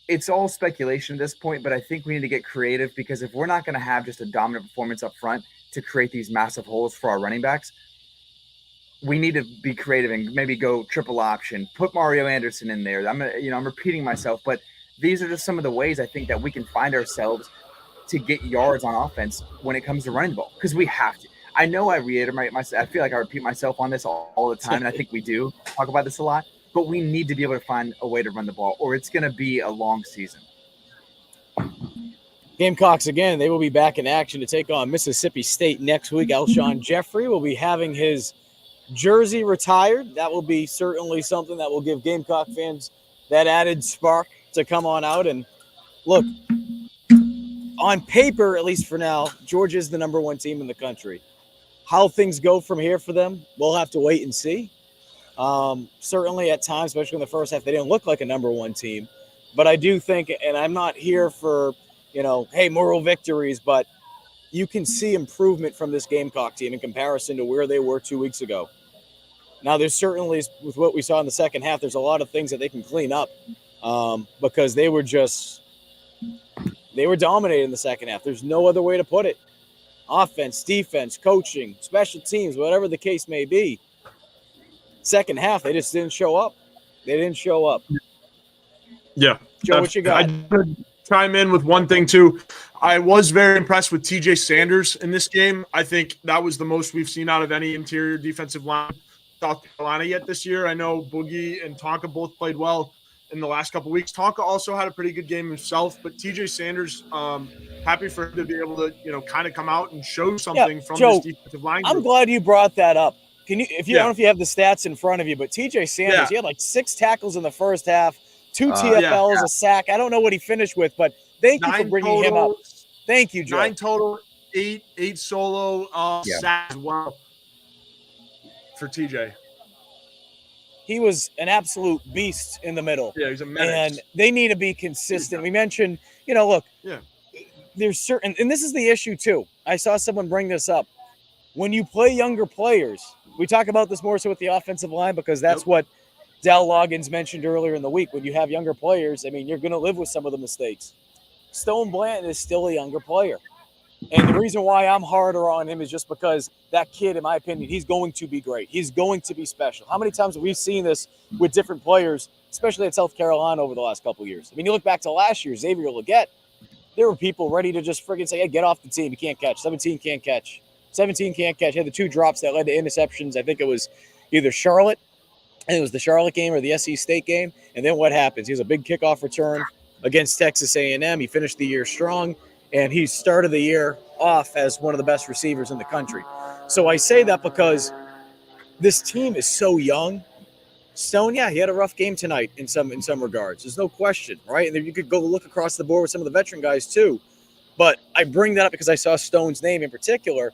It's all speculation at this point, but I think we need to get creative, because if we're not going to have just a dominant performance up front to create these massive holes for our running backs, we need to be creative and maybe go triple option, put Mario Anderson in there. I'm repeating myself, but these are just some of the ways I think that we can find ourselves to get yards on offense when it comes to running the ball, because we have to. I know I reiterate myself. I feel like I repeat myself on this all the time, and I think we do talk about this a lot. But we need to be able to find a way to run the ball, or it's going to be a long season. Gamecocks, again, they will be back in action to take on Mississippi State next week. Alshon Jeffrey will be having his jersey retired. That will be certainly something that will give Gamecock fans that added spark to come on out. And look, on paper, at least for now, Georgia is the number 1 team in the country. How things go from here for them, we'll have to wait and see. Certainly at times, especially in the first half, they didn't look like a number 1 team. But I do think, and I'm not here for, hey, moral victories, but you can see improvement from this Gamecock team in comparison to where they were 2 weeks ago. Now, there's certainly, with what we saw in the second half, there's a lot of things that they can clean up because they were dominating in the second half. There's no other way to put it. Offense, defense, coaching, special teams, whatever the case may be. Second half, they just didn't show up. Yeah. Joe, what you got? I could chime in with one thing, too. I was very impressed with TJ Sanders in this game. I think that was the most we've seen out of any interior defensive line South Carolina yet this year. I know Boogie and Tonka both played well in the last couple of weeks. Tonka also had a pretty good game himself, but TJ Sanders, happy for him to be able to, kind of come out and show something from Joe, this defensive line group. I'm glad you brought that up. Can you, I don't know if you have the stats in front of you, but TJ Sanders, he had like 6 tackles in the first half, 2 TFLs, a sack. I don't know what he finished with, but thank you for bringing him up. Thank you, Joe. 9 total, 8 solo sacks as well for TJ. He was an absolute beast in the middle. Yeah, he's a menace. And they need to be consistent. We mentioned, look, there's certain, and this is the issue too. I saw someone bring this up. When you play younger players, we talk about this more so with the offensive line because that's what Dal Loggins mentioned earlier in the week. When you have younger players, you're going to live with some of the mistakes. Stone Blanton is still a younger player. And the reason why I'm harder on him is just because that kid, in my opinion, he's going to be great. He's going to be special. How many times have we seen this with different players, especially at South Carolina over the last couple of years? You look back to last year, Xavier Luedecke, there were people ready to just friggin' say, hey, get off the team. You can't catch. 17 can't catch. 17 can't catch. He had the 2 drops that led to interceptions. I think it was either Charlotte, and it was the Charlotte game or the SC State game. And then what happens? He has a big kickoff return against Texas A&M. He finished the year strong. And he started the year off as one of the best receivers in the country. So I say that because this team is so young. Stone, he had a rough game tonight in some regards. There's no question, right? And then you could go look across the board with some of the veteran guys too. But I bring that up because I saw Stone's name in particular.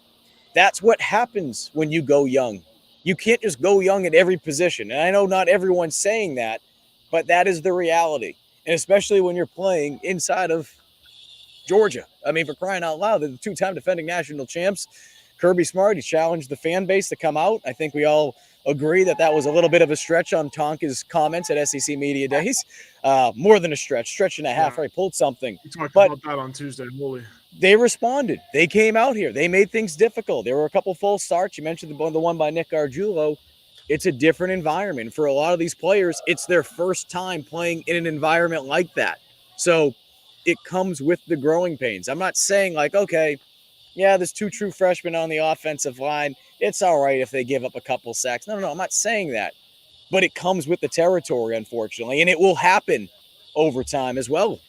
That's what happens when you go young. You can't just go young at every position. And I know not everyone's saying that, but that is the reality. And especially when you're playing inside of Georgia. I mean, for crying out loud, they're the two-time defending national champs. Kirby Smart, he challenged the fan base to come out. I think we all agree that that was a little bit of a stretch on Tonka's comments at SEC Media Days. More than a stretch and a half, right? Pulled something. We talked But about that on Tuesday. Holy. they responded. They came out here. They made things difficult. There were a couple false starts. You mentioned the one by Nick Gargiulo. It's a different environment. For a lot of these players, it's their first time playing in an environment like that. So it comes with the growing pains. I'm not saying like, okay, yeah, there's two true freshmen on the offensive line. It's all right if they give up a couple sacks. No, I'm not saying that. But it comes with the territory, unfortunately, and it will happen over time as well.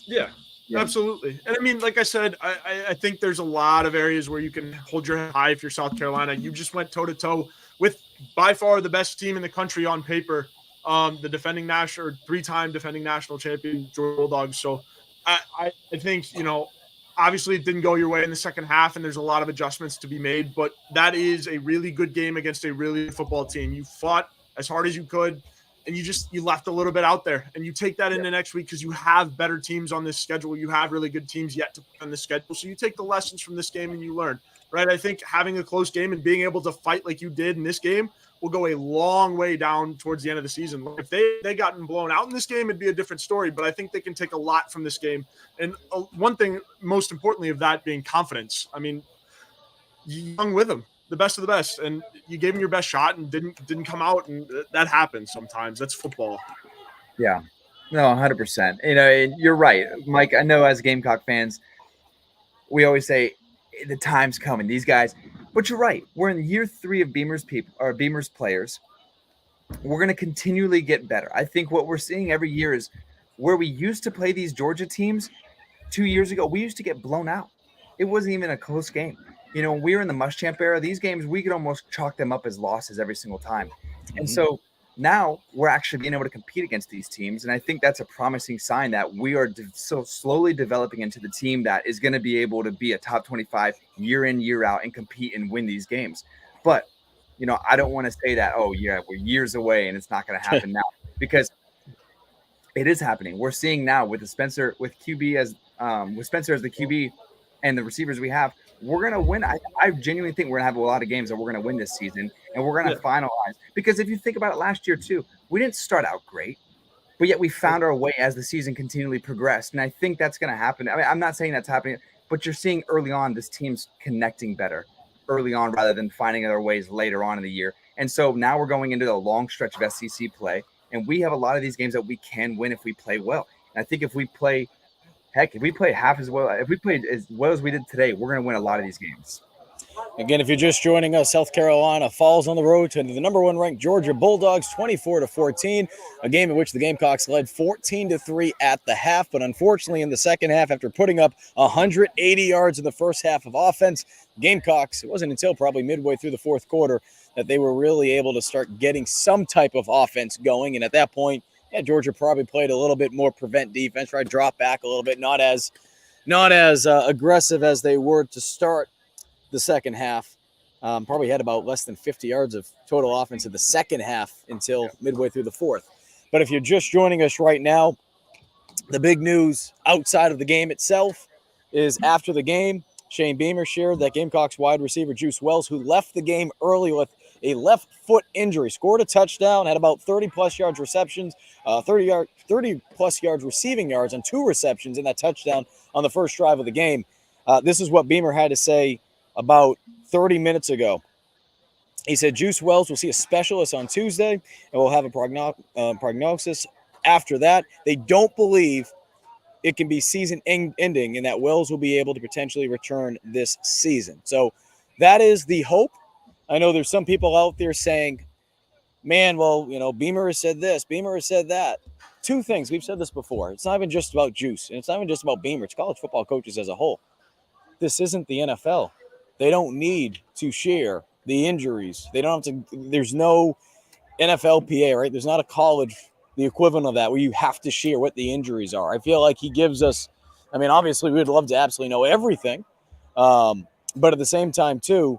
Yeah. Absolutely. And I mean, like I said, I think there's a lot of areas where you can hold your head high if you're South Carolina. You just went toe-to-toe with by far the best team in the country on paper, the defending national or three-time defending national champion Georgia Bulldogs. So I think, you know, obviously it didn't go your way in the second half, and there's a lot of adjustments to be made, but that is a really good game against a really good football team. You fought as hard as you could, and you left a little bit out there, and you take that into next week because you have better teams on this schedule. You have really good teams yet to put on the schedule. So you take the lessons from this game and you learn, right? I think having a close game and being able to fight like you did in this game will go a long way down towards the end of the season. If they gotten blown out in this game, it'd be a different story, but I think they can take a lot from this game. And one thing, most importantly of that being confidence. I mean, you hung with them. The best of the best, and you gave him your best shot and didn't come out, and that happens sometimes. That's football. Yeah, no, 100%. You know, and you're right, Mike. I know as Gamecock fans, we always say the time's coming. These guys, but you're right. We're in year 3 of Beamer's players. We're going to continually get better. I think what we're seeing every year is where we used to play these Georgia teams 2 years ago. We used to get blown out. It wasn't even a close game. You know, when we were in the Muschamp era, these games, we could almost chalk them up as losses every single time. Mm-hmm. And so now we're actually being able to compete against these teams. And I think that's a promising sign that we are so slowly developing into the team that is going to be able to be a top 25 year in, year out and compete and win these games. But, you know, I don't want to say that, oh, yeah, we're years away and it's not going to happen now, because it is happening. We're seeing now with Spencer as the QB and the receivers we have, we're going to win. I genuinely think we're going to have a lot of games that we're going to win this season, and we're going to finalize. Because if you think about it, last year too, we didn't start out great, but yet we found our way as the season continually progressed. And I think that's going to happen. I mean, I'm not saying that's happening, but you're seeing early on this team's connecting better early on rather than finding other ways later on in the year. And so now we're going into the long stretch of SEC play, and we have a lot of these games that we can win if we play well. And I think if we play half as well, if we played as well as we did today, we're going to win a lot of these games. Again, if you're just joining us, South Carolina falls on the road to the number 1 ranked Georgia Bulldogs, 24-14, a game in which the Gamecocks led 14-3 at the half. But unfortunately, in the second half, after putting up 180 yards in the first half of offense, Gamecocks, it wasn't until probably midway through the fourth quarter that they were really able to start getting some type of offense going. And at that point, Georgia probably played a little bit more prevent defense, right? Drop back a little bit, not as aggressive as they were to start the second half. Probably had about less than 50 yards of total offense in the second half until midway through the fourth. But if you're just joining us right now, the big news outside of the game itself is after the game, Shane Beamer shared that Gamecocks wide receiver Juice Wells, who left the game early with a left foot injury, scored a touchdown, had about 30-plus yards receptions, 30-plus yards receiving yards on 2 receptions in that touchdown on the first drive of the game. This is what Beamer had to say about 30 minutes ago. He said, Juice Wells will see a specialist on Tuesday, and we'll have a prognosis after that. They don't believe it can be season ending and that Wells will be able to potentially return this season. So that is the hope. I know there's some people out there saying, man, well, you know, Beamer has said this, Beamer has said that. 2 things. We've said this before. It's not even just about Juice, and it's not even just about Beamer. It's college football coaches as a whole. This isn't the NFL. They don't need to share the injuries. They don't have to. There's no NFLPA, right? There's not a college, the equivalent of that, where you have to share what the injuries are. I feel like he gives us, I mean, obviously we'd love to absolutely know everything. But at the same time, too,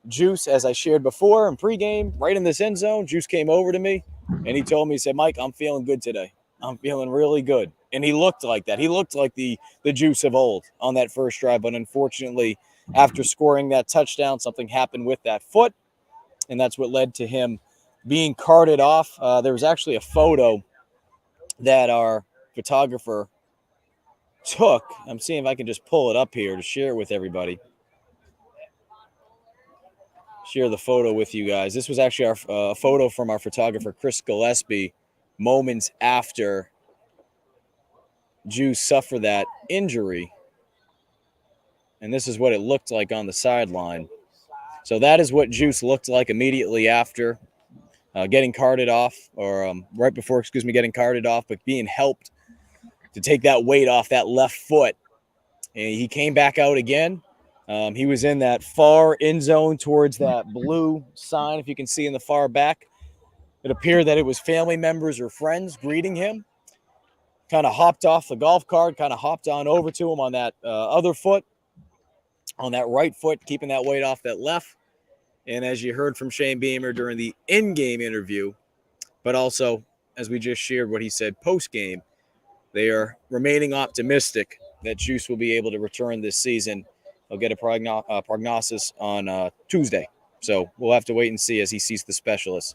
Juice, as I shared before in pregame, right in this end zone, Juice came over to me and he told me, he said, Mike, I'm feeling good today. I'm feeling really good. And he looked like that. He looked like the Juice of old on that first drive. But unfortunately, after scoring that touchdown, something happened with that foot. And that's what led to him being carted off. There was actually a photo that our photographer took. I'm seeing if I can just pull it up here to share it with everybody. Share the photo with you guys. This was actually our photo from our photographer, Chris Gillespie, moments after Juice suffered that injury. And this is what it looked like on the sideline. So that is what Juice looked like immediately after getting carted off, or right before, getting carted off, but being helped to take that weight off that left foot. And he came back out again. He was in that far end zone towards that blue sign, if you can see in the far back. It appeared that it was family members or friends greeting him. Kind of hopped off the golf cart, kind of hopped on over to him on that other foot, on that right foot, keeping that weight off that left. And as you heard from Shane Beamer during the in-game interview, but also as we just shared what he said post-game, they are remaining optimistic that Juice will be able to return this season. He'll get a prognosis on Tuesday. So we'll have to wait and see as he sees the specialists.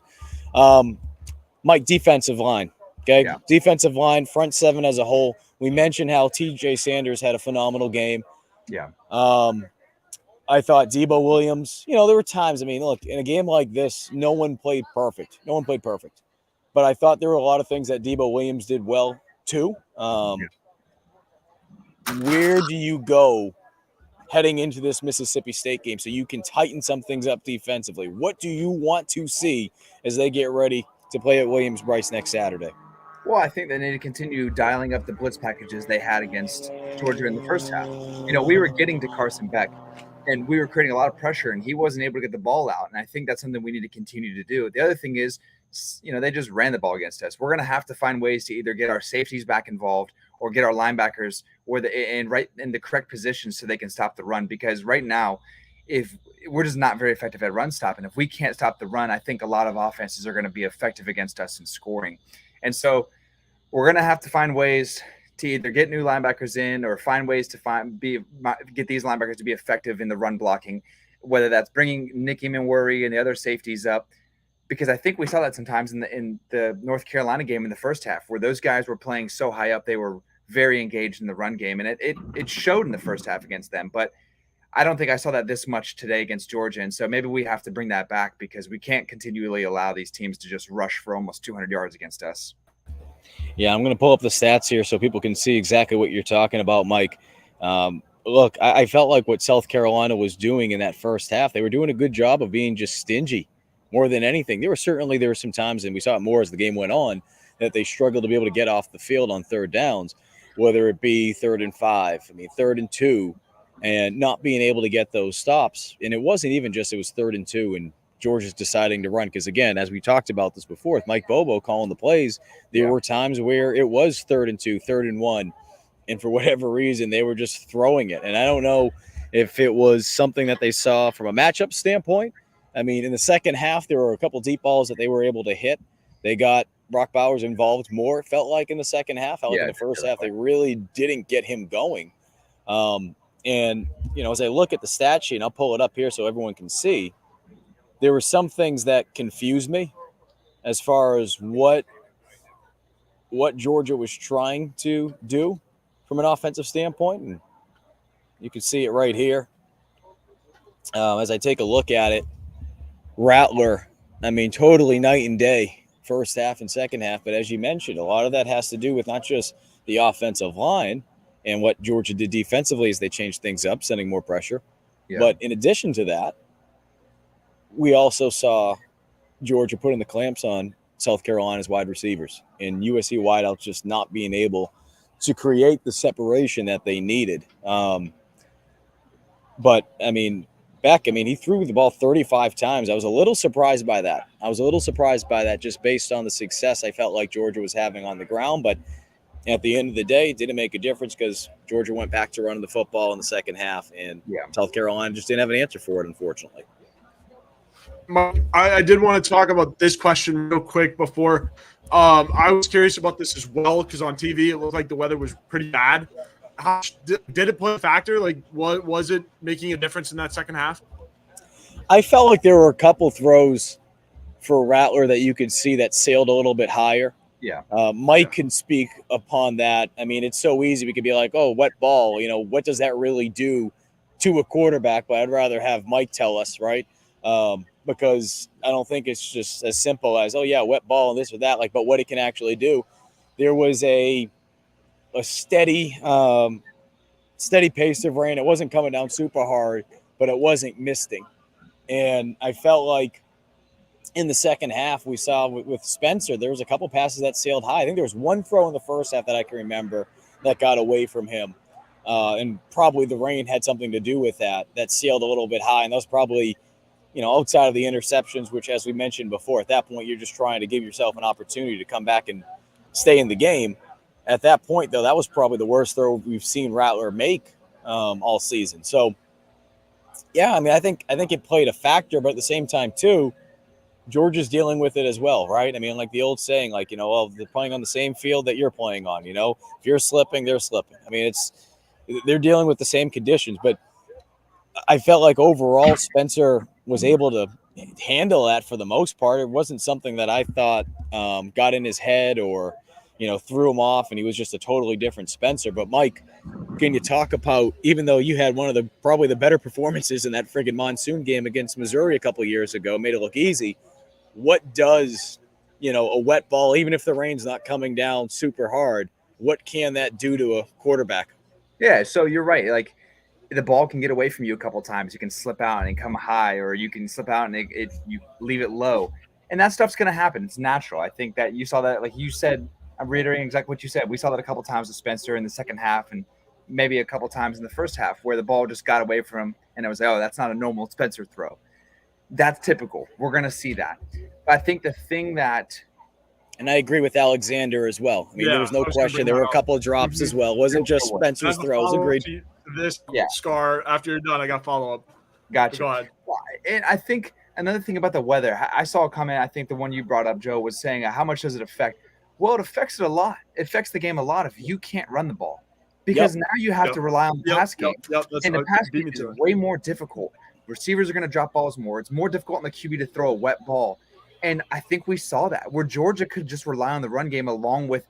Mike, defensive line. Okay, yeah. Defensive line, front seven as a whole. We mentioned how TJ Sanders had a phenomenal game. Yeah. I thought Debo Williams, there were times, look, in a game like this, no one played perfect. But I thought there were a lot of things that Debo Williams did well, too. Where do you go heading into this Mississippi State game so you can tighten some things up defensively? What do you want to see as they get ready to play at Williams-Brice next Saturday? Well, I think they need to continue dialing up the blitz packages they had against Georgia in the first half. We were getting to Carson Beck, and we were creating a lot of pressure, and he wasn't able to get the ball out. And I think that's something we need to continue to do. The other thing is, they just ran the ball against us. We're going to have to find ways to either get our safeties back involved or get our linebackers right in the correct positions so they can stop the run. Because right now, if we're just not very effective at run stopping, if we can't stop the run, I think a lot of offenses are going to be effective against us in scoring. And so we're going to have to find ways to either get new linebackers in or find ways to get these linebackers to be effective in the run blocking, whether that's bringing Nick Emanworry and the other safeties up. Because I think we saw that sometimes in the North Carolina game in the first half, where those guys were playing so high up, they were very engaged in the run game, and it showed in the first half against them. But I don't think I saw that this much today against Georgia, and so maybe we have to bring that back because we can't continually allow these teams to just rush for almost 200 yards against us. Yeah, I'm going to pull up the stats here so people can see exactly what you're talking about, Mike. Look, I felt like what South Carolina was doing in that first half, they were doing a good job of being just stingy more than anything. There were some times, and we saw it more as the game went on, that they struggled to be able to get off the field on third downs, whether it be 3rd and 5, 3rd and 2, and not being able to get those stops. And it wasn't even just it was 3rd and 2 and Georgia's deciding to run. Because, again, as we talked about this before, with Mike Bobo calling the plays, there were times where it was 3rd and 2, 3rd and 1, and for whatever reason, they were just throwing it. And I don't know if it was something that they saw from a matchup standpoint. In the second half, there were a couple deep balls that they were able to hit. They got Brock Bowers involved more, it felt like, in the second half. In the first half, they really didn't get him going. And, as I look at the stat sheet, and I'll pull it up here so everyone can see, there were some things that confused me as far as what Georgia was trying to do from an offensive standpoint. And you can see it right here. As I take a look at it, Rattler, totally night and day, first half and second half. But as you mentioned, a lot of that has to do with not just the offensive line and what Georgia did defensively as they changed things up, sending more pressure. Yeah. But in addition to that, we also saw Georgia putting the clamps on South Carolina's wide receivers and USC wideouts just not being able to create the separation that they needed. But, Beck, he threw the ball 35 times. I was a little surprised by that. Just based on the success I felt like Georgia was having on the ground. But At the end of the day, it didn't make a difference because Georgia went back to running the football in the second half, and South Carolina just didn't have an answer for it, unfortunately. I did want to talk about this question real quick before. I was curious about this as well because on TV it looked like the weather was pretty bad. Did it play a factor? Like, what was it making a difference in that second half? I felt like there were a couple throws for Rattler that you could see that sailed a little bit higher. Yeah. Mike can speak upon that. I mean, it's so easy. We could be like, oh, wet ball. You know, what does that really do to a quarterback? But I'd rather have Mike tell us, right? Because I don't think it's just as simple as, oh, yeah, wet ball and this or that. Like, but what it can actually do. There was a steady pace of rain. It wasn't coming down super hard, but it wasn't misting. And I felt like in the second half, we saw with Spencer, there was a couple passes that sailed high. I think there was one throw in the first half that I can remember that got away from him. And probably the rain had something to do with that sailed a little bit high. And that was probably, outside of the interceptions, which, as we mentioned before, at that point, you're just trying to give yourself an opportunity to come back and stay in the game. At that point, though, that was probably the worst throw we've seen Rattler make all season. So, yeah, I mean, I think it played a factor, but at the same time, too, Georgia's dealing with it as well, right? I mean, like the old saying, like, well, they're playing on the same field that you're playing on, if you're slipping, they're slipping. I mean, they're dealing with the same conditions, but I felt like overall Spencer was able to handle that for the most part. It wasn't something that I thought got in his head or, threw him off, and he was just a totally different Spencer. But Mike, can you talk about, even though you had one of probably the better performances in that friggin' monsoon game against Missouri a couple of years ago, made it look easy. What does, a wet ball, even if the rain's not coming down super hard, what can that do to a quarterback? Yeah, so you're right. Like, the ball can get away from you a couple times. You can slip out and come high, or you can slip out and you leave it low. And that stuff's going to happen. It's natural. I think that you saw that, like you said, I'm reiterating exactly what you said. We saw that a couple times with Spencer in the second half and maybe a couple times in the first half where the ball just got away from him and it was like, oh, that's not a normal Spencer throw. That's typical. We're going to see that. But I think the thing that – and I agree with Alexander as well. I mean, there was no question. There were a couple of drops as well. It wasn't just Spencer's throws. Agreed. This Scar, after you're done, I got follow-up. Gotcha. Go ahead. And I think another thing about the weather, I saw a comment, I think the one you brought up, Joe, was saying how much does it affect? Well, it affects it a lot. It affects the game a lot if you can't run the ball. Because now you have to rely on the pass game. And the pass game is way more difficult. Receivers are going to drop balls more. It's more difficult on the QB to throw a wet ball. And I think we saw that where Georgia could just rely on the run game along with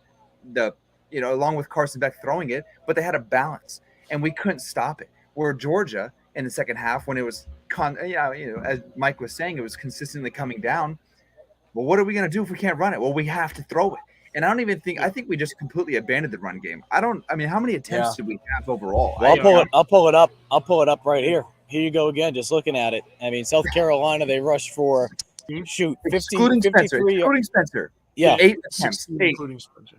Carson Beck throwing it, but they had a balance and we couldn't stop it. Where Georgia in the second half, when it was, as Mike was saying, it was consistently coming down. Well, what are we going to do if we can't run it? Well, we have to throw it. And I think we just completely abandoned the run game. How many attempts did we have overall? Well, I'll pull it up. I'll pull it up right here. Here you go again, just looking at it. I mean, South Carolina, they rushed for, 50, excluding 53. Spencer. Yeah. 8 attempts. 8. Including Spencer.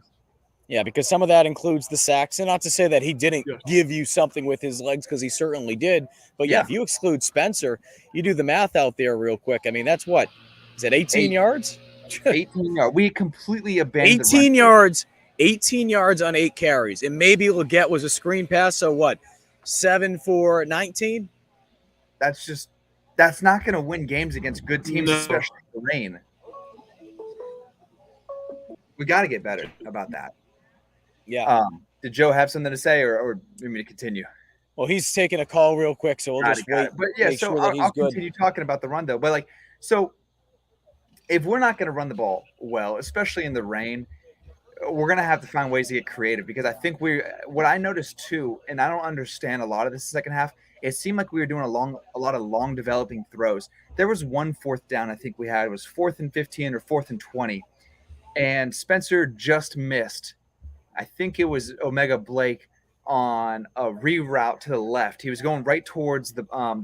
Yeah, because some of that includes the sacks. And not to say that he didn't give you something with his legs, because he certainly did. But, if you exclude Spencer, you do the math out there real quick. I mean, that's what? Is it 18 yards? 18 yards. We completely abandoned 18 yards. 18 yards on 8 carries. And maybe Luedecke was a screen pass, so what? 7 for 19? That's not going to win games against good teams, especially in the rain. We got to get better about that. Yeah. Did Joe have something to say, or need me to continue? Well, he's taking a call real quick, so we'll just wait. But yeah, so I'll continue talking about the run though. But so if we're not going to run the ball well, especially in the rain, we're going to have to find ways to get creative, because I think what I noticed too, and I don't understand a lot of this second half, it seemed like we were doing a lot of long developing throws. There was one fourth down I think we had. It was 4th and 15 or 4th and 20. And Spencer just missed. I think it was Omega Blake on a reroute to the left. He was going right towards the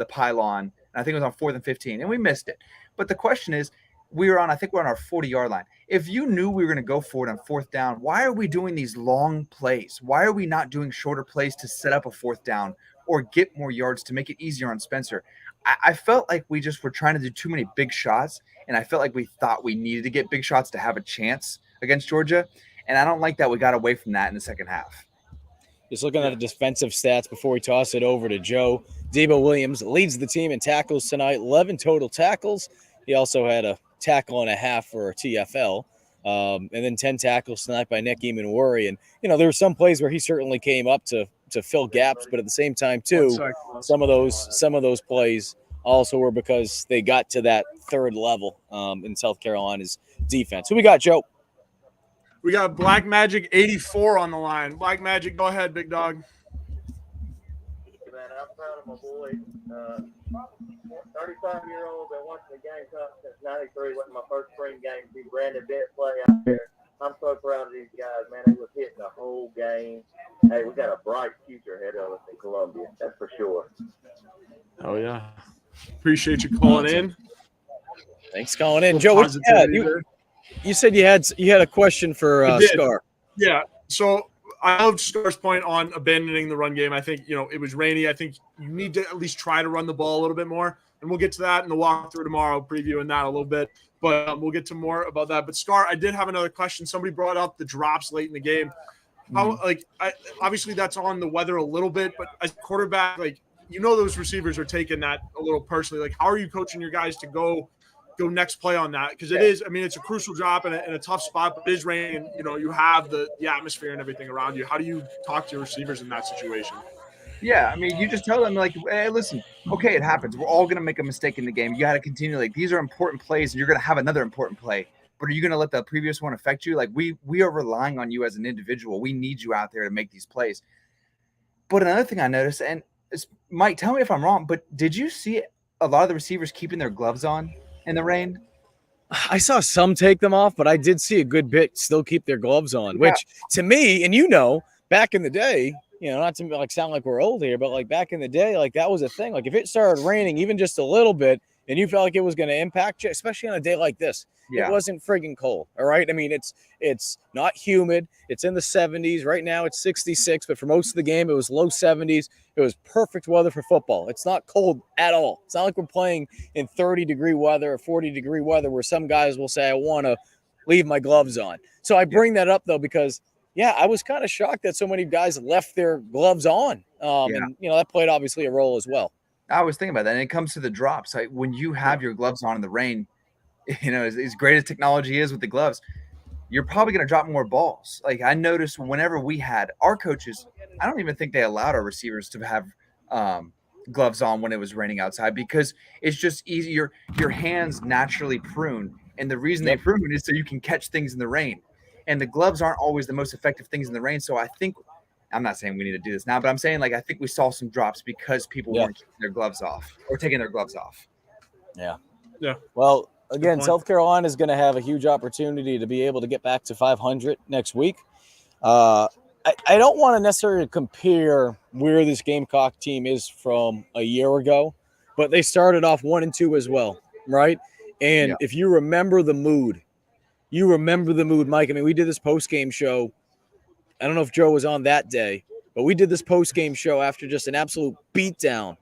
pylon. And I think it was on 4th and 15, and we missed it. But the question is, we're on our 40-yard line. If you knew we were going to go for it on 4th down, why are we doing these long plays? Why are we not doing shorter plays to set up a 4th down or get more yards to make it easier on Spencer? I felt like we just were trying to do too many big shots, and I felt like we thought we needed to get big shots to have a chance against Georgia. And I don't like that we got away from that in the second half. Just looking at the defensive stats before we toss it over to Joe. Debo Williams leads the team in tackles tonight, 11 total tackles. He also had a tackle and a half for a TFL. And then 10 tackles tonight by Nick Eamon-Worry. And, there were some plays where he certainly came up to fill gaps, but at the same time, too, some of those plays also were because they got to that third level in South Carolina's defense. Who we got, Joe? We got Black Magic 84 on the line. Black Magic, go ahead, big dog. Man, I'm proud of my boy. 35-year-old been watching the Gamecocks since '93. Went to my first spring game. See Brandon Bent play out there. I'm so proud of these guys, man. They was hitting the whole game. Hey, we got a bright future ahead of us in Columbia. That's for sure. Oh yeah, appreciate you calling in. Thanks for calling in, Joe. What you said you had a question for Scar. Yeah. So I love Scar's point on abandoning the run game. I think, it was rainy. I think you need to at least try to run the ball a little bit more. And we'll get to that in the walkthrough tomorrow, previewing that a little bit. But we'll get to more about that. But Scar, I did have another question. Somebody brought up the drops late in the game. How, obviously that's on the weather a little bit, but as quarterback, those receivers are taking that a little personally. How are you coaching your guys to go next play on that? Because it is, it's a crucial drop in a tough spot, but it is raining and, you have the atmosphere and everything around you. How do you talk to your receivers in that situation? Yeah, you just tell them, hey, listen, okay, it happens. We're all going to make a mistake in the game. You got to continue. These are important plays, and you're going to have another important play. But are you going to let the previous one affect you? We are relying on you as an individual. We need you out there to make these plays. But another thing I noticed, and Mike, tell me if I'm wrong, but did you see a lot of the receivers keeping their gloves on in the rain? I saw some take them off, but I did see a good bit still keep their gloves on, which to me, and back in the day, not to sound like we're old here, but back in the day, that was a thing. If it started raining even just a little bit and you felt like it was going to impact you, especially on a day like this, it wasn't friggin' cold. All right. It's not humid. It's in the 70s right now. It's 66, but for most of the game, it was low 70s. It was perfect weather for football. It's not cold at all. It's not like we're playing in 30-degree weather or 40-degree weather where some guys will say, I want to leave my gloves on. So I bring that up though, because I was kind of shocked that so many guys left their gloves on. And that played obviously a role as well. I was thinking about that. And it comes to the drops. When you have your gloves on in the rain, as great as technology is with the gloves, you're probably going to drop more balls. I noticed whenever we had our coaches, I don't even think they allowed our receivers to have gloves on when it was raining outside, because it's just easier. Your hands naturally prune. And the reason they prune is so you can catch things in the rain. And the gloves aren't always the most effective things in the rain. So I think, I'm not saying we need to do this now, but I'm saying I think we saw some drops because people weren't keeping their gloves off or taking their gloves off. Yeah. Yeah. Well, again, South Carolina is going to have a huge opportunity to be able to get back to 500 next week. I don't want to necessarily compare where this Gamecock team is from a year ago, but they started off 1-2 as well, right? And if you remember the mood, Mike. We did this post-game show. I don't know if Joe was on that day, but we did this post-game show after just an absolute beatdown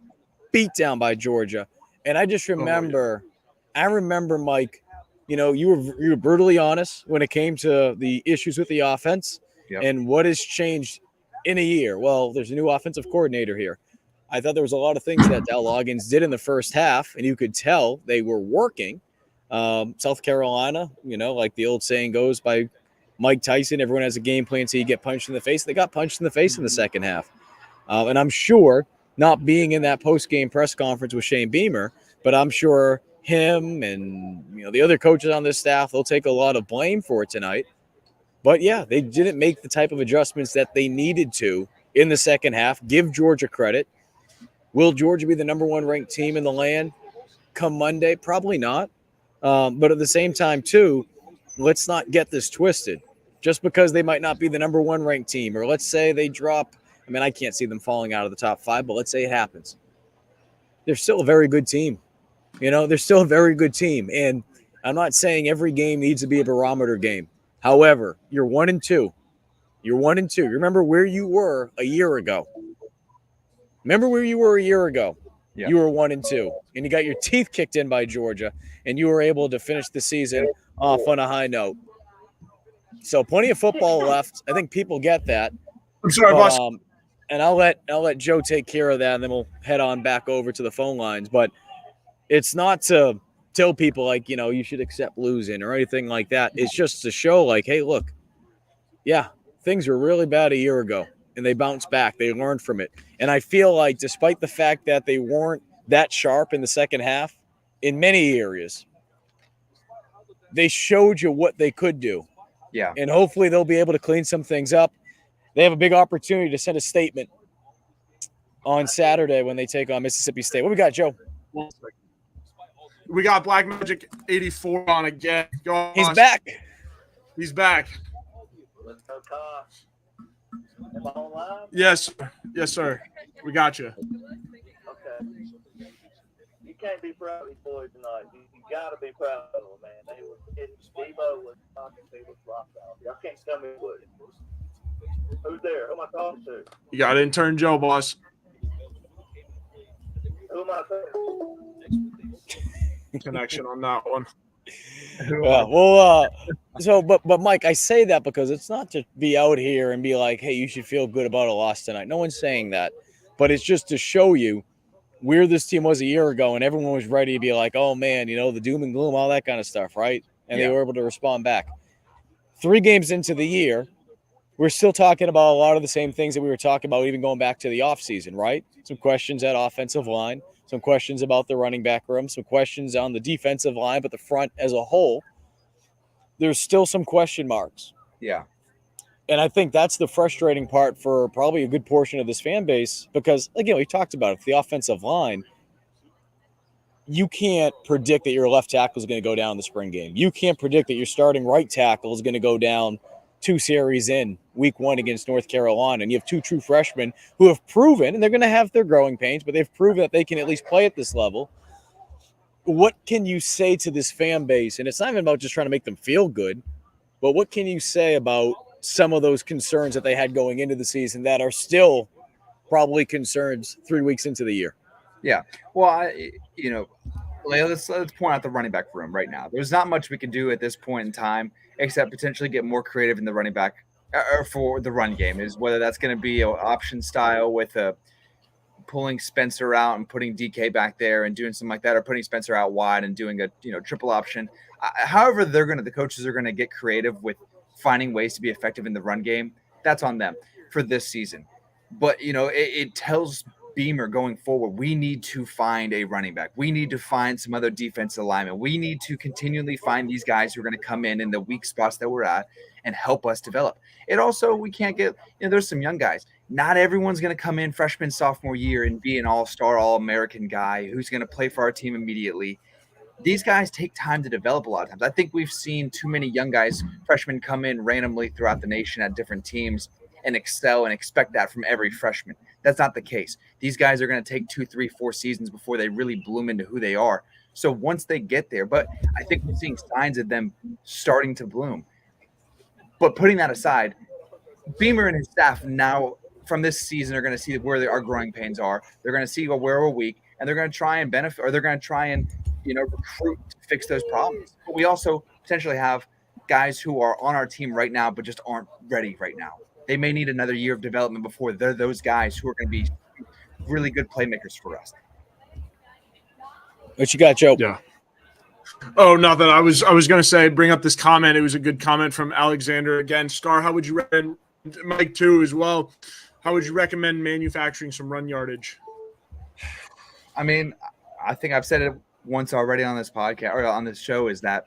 by Georgia. And I just remember, Mike, you were brutally honest when it came to the issues with the offense and what has changed in a year. Well, there's a new offensive coordinator here. I thought there was a lot of things that Dal Loggins did in the first half, and you could tell they were working. South Carolina, like the old saying goes by Mike Tyson, everyone has a game plan so you get punched in the face. They got punched in the face in the second half. And I'm sure, not being in that post-game press conference with Shane Beamer, but I'm sure him and the other coaches on this staff, they'll take a lot of blame for it tonight. But they didn't make the type of adjustments that they needed to in the second half. Give Georgia credit. Will Georgia be the number one ranked team in the land come Monday? Probably not. But at the same time, too, let's not get this twisted. Just because they might not be the number one ranked team, or let's say they drop, I can't see them falling out of the top 5, but let's say it happens. They're still a very good team. They're still a very good team. And I'm not saying every game needs to be a barometer game. However, you're 1-2. You're 1-2. Remember where you were a year ago. You were 1-2, and you got your teeth kicked in by Georgia, and you were able to finish the season off on a high note. So plenty of football left. I think people get that. I'm sorry, But, boss. and I'll let Joe take care of that, and then we'll head on back over to the phone lines. But it's not to tell people like, you should accept losing or anything like that. It's just to show like, hey, look, yeah, things were really bad a year ago, and they bounced back. They learned from it. And I feel like despite the fact that they weren't that sharp in the second half in many areas, they showed you what they could do. Yeah. And hopefully they'll be able to clean some things up. They have a big opportunity to send a statement on Saturday when they take on Mississippi State. What we got, Joe? We got Black Magic 84 on again. Go on, He's boss. back. He's back. Let's go, Todd. Am I on live? Yes. Yes, sir. We got you. Okay. You can't be proud of these boys tonight. You got to be proud of them, man. Debo was talking to was locked out. Y'all can't tell me what. Who's there? Who am I talking to? You got intern Joe, boss. Who am I talking to? Connection on that one. Yeah, well, but Mike, I say that because it's not to be out here and be like, hey, you should feel good about a loss tonight. No one's saying that, but it's just to show you where this team was a year ago, and everyone was ready to be like, oh man, the doom and gloom, all that kind of stuff, right? And they were able to respond back. 3 games into the year, we're still talking about a lot of the same things that we were talking about even going back to the offseason, right? Some questions at offensive line, some questions about the running back room, some questions on the defensive line, but the front as a whole, there's still some question marks. Yeah. And I think that's the frustrating part for probably a good portion of this fan base because, again, we talked about it, the offensive line, you can't predict that your left tackle is going to go down in the spring game. You can't predict that your starting right tackle is going to go down 2 series in week 1 against North Carolina. And you have 2 true freshmen who have proven, and they're going to have their growing pains, but they've proven that they can at least play at this level. What can you say to this fan base? And it's not even about just trying to make them feel good, but what can you say about some of those concerns that they had going into the season that are still probably concerns 3 weeks into the year? Yeah. Well, let's point out the running back room right now. There's not much we can do at this point in time except potentially get more creative in the running back or for the run game, is whether that's going to be an option style with pulling Spencer out and putting DK back there and doing something like that, or putting Spencer out wide and doing a triple option. However, the coaches are going to get creative with finding ways to be effective in the run game. That's on them for this season. But it tells Beamer going forward, we need to find a running back. We need to find some other defensive linemen. We need to continually find these guys who are going to come in the weak spots that we're at and help us develop. It also, we can't get, there's some young guys. Not everyone's going to come in freshman, sophomore year and be an all-star, all-American guy who's going to play for our team immediately. These guys take time to develop a lot of times. I think we've seen too many young guys, freshmen, come in randomly throughout the nation at different teams and excel and expect that from every freshman. That's not the case. These guys are going to take 2, 3, 4 seasons before they really bloom into who they are. So once they get there, but I think we're seeing signs of them starting to bloom. But putting that aside, Beamer and his staff now from this season are going to see where our growing pains are. They're going to see where we're weak, and they're going to try and benefit, or they're going to try and recruit to fix those problems. But we also potentially have guys who are on our team right now but just aren't ready right now. They may need another year of development before they're those guys who are going to be really good playmakers for us. What you got, Joe? Yeah. Oh, nothing. I was going to say, bring up this comment. It was a good comment from Alexander. Again, Scar, how would you recommend, Mike too as well, how would you recommend manufacturing some run yardage? I mean, I think I've said it once already on this podcast or on this show, is that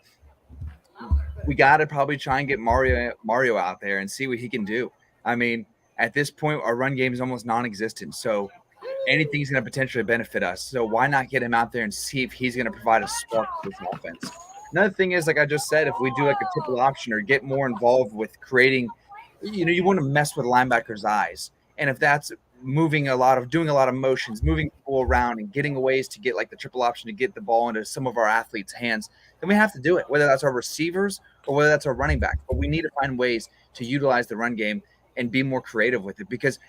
we got to probably try and get Mario out there and see what he can do. I mean, at this point, our run game is almost non-existent. So anything's going to potentially benefit us. So why not get him out there and see if he's going to provide a spark to this offense? Another thing is, like I just said, if we do like a triple option or get more involved with creating, you want to mess with linebackers' eyes. And if that's doing a lot of motions, moving people around and getting ways to get like the triple option to get the ball into some of our athletes' hands, then we have to do it, whether that's our receivers or whether that's our running back. But we need to find ways to utilize the run game and be more creative with it, because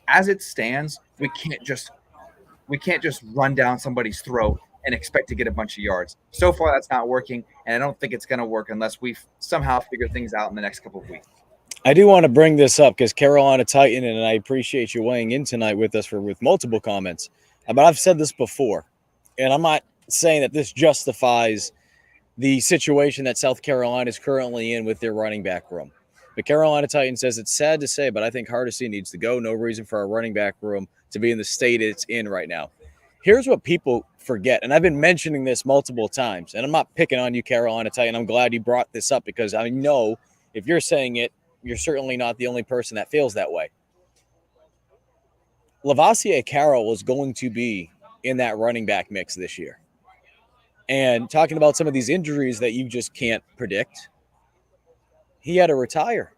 as it stands, we can't just run down somebody's throat and expect to get a bunch of yards. So far, that's not working, and I don't think it's going to work unless we somehow figure things out in the next couple of weeks. I do want to bring this up because Carolina Titan, and I appreciate you weighing in tonight with us with multiple comments. But I've said this before, and I'm not saying that this justifies the situation that South Carolina is currently in with their running back room. The Carolina Titan says it's sad to say, but I think Hardesty needs to go. No reason for our running back room to be in the state it's in right now. Here's what people forget, and I've been mentioning this multiple times, and I'm not picking on you, Carolina Titan. I'm glad you brought this up because I know if you're saying it, you're certainly not the only person that feels that way. Lavassier Carroll is going to be in that running back mix this year. And talking about some of these injuries that you just can't predict, he had to retire.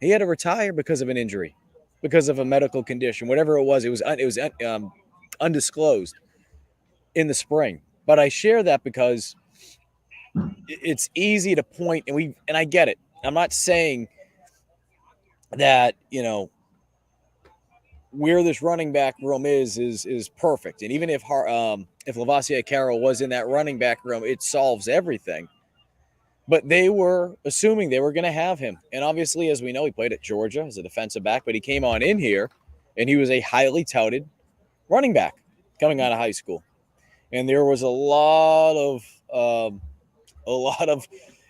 He had to retire because of an injury, because of a medical condition, whatever it was. It was undisclosed in the spring. But I share that because it's easy to point, and I get it. I'm not saying that, where this running back room is perfect. And even if Lavassier Carroll was in that running back room, it solves everything. But they were assuming they were going to have him. And obviously, as we know, he played at Georgia as a defensive back, but he came on in here, and he was a highly touted running back coming out of high school. And there was a lot of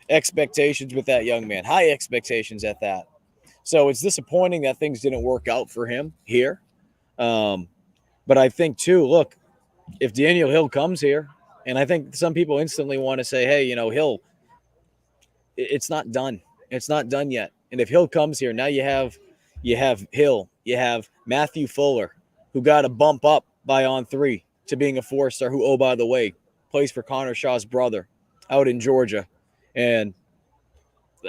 expectations with that young man, high expectations at that. So it's disappointing that things didn't work out for him here. But I think, too, look, if Daniel Hill comes here, and I think some people instantly want to say, hey, Hill, it's not done. It's not done yet. And if Hill comes here, now you have Hill, you have Matthew Fuller, who got a bump up by on 3 to being a 4-star, who, oh, by the way, plays for Connor Shaw's brother out in Georgia. And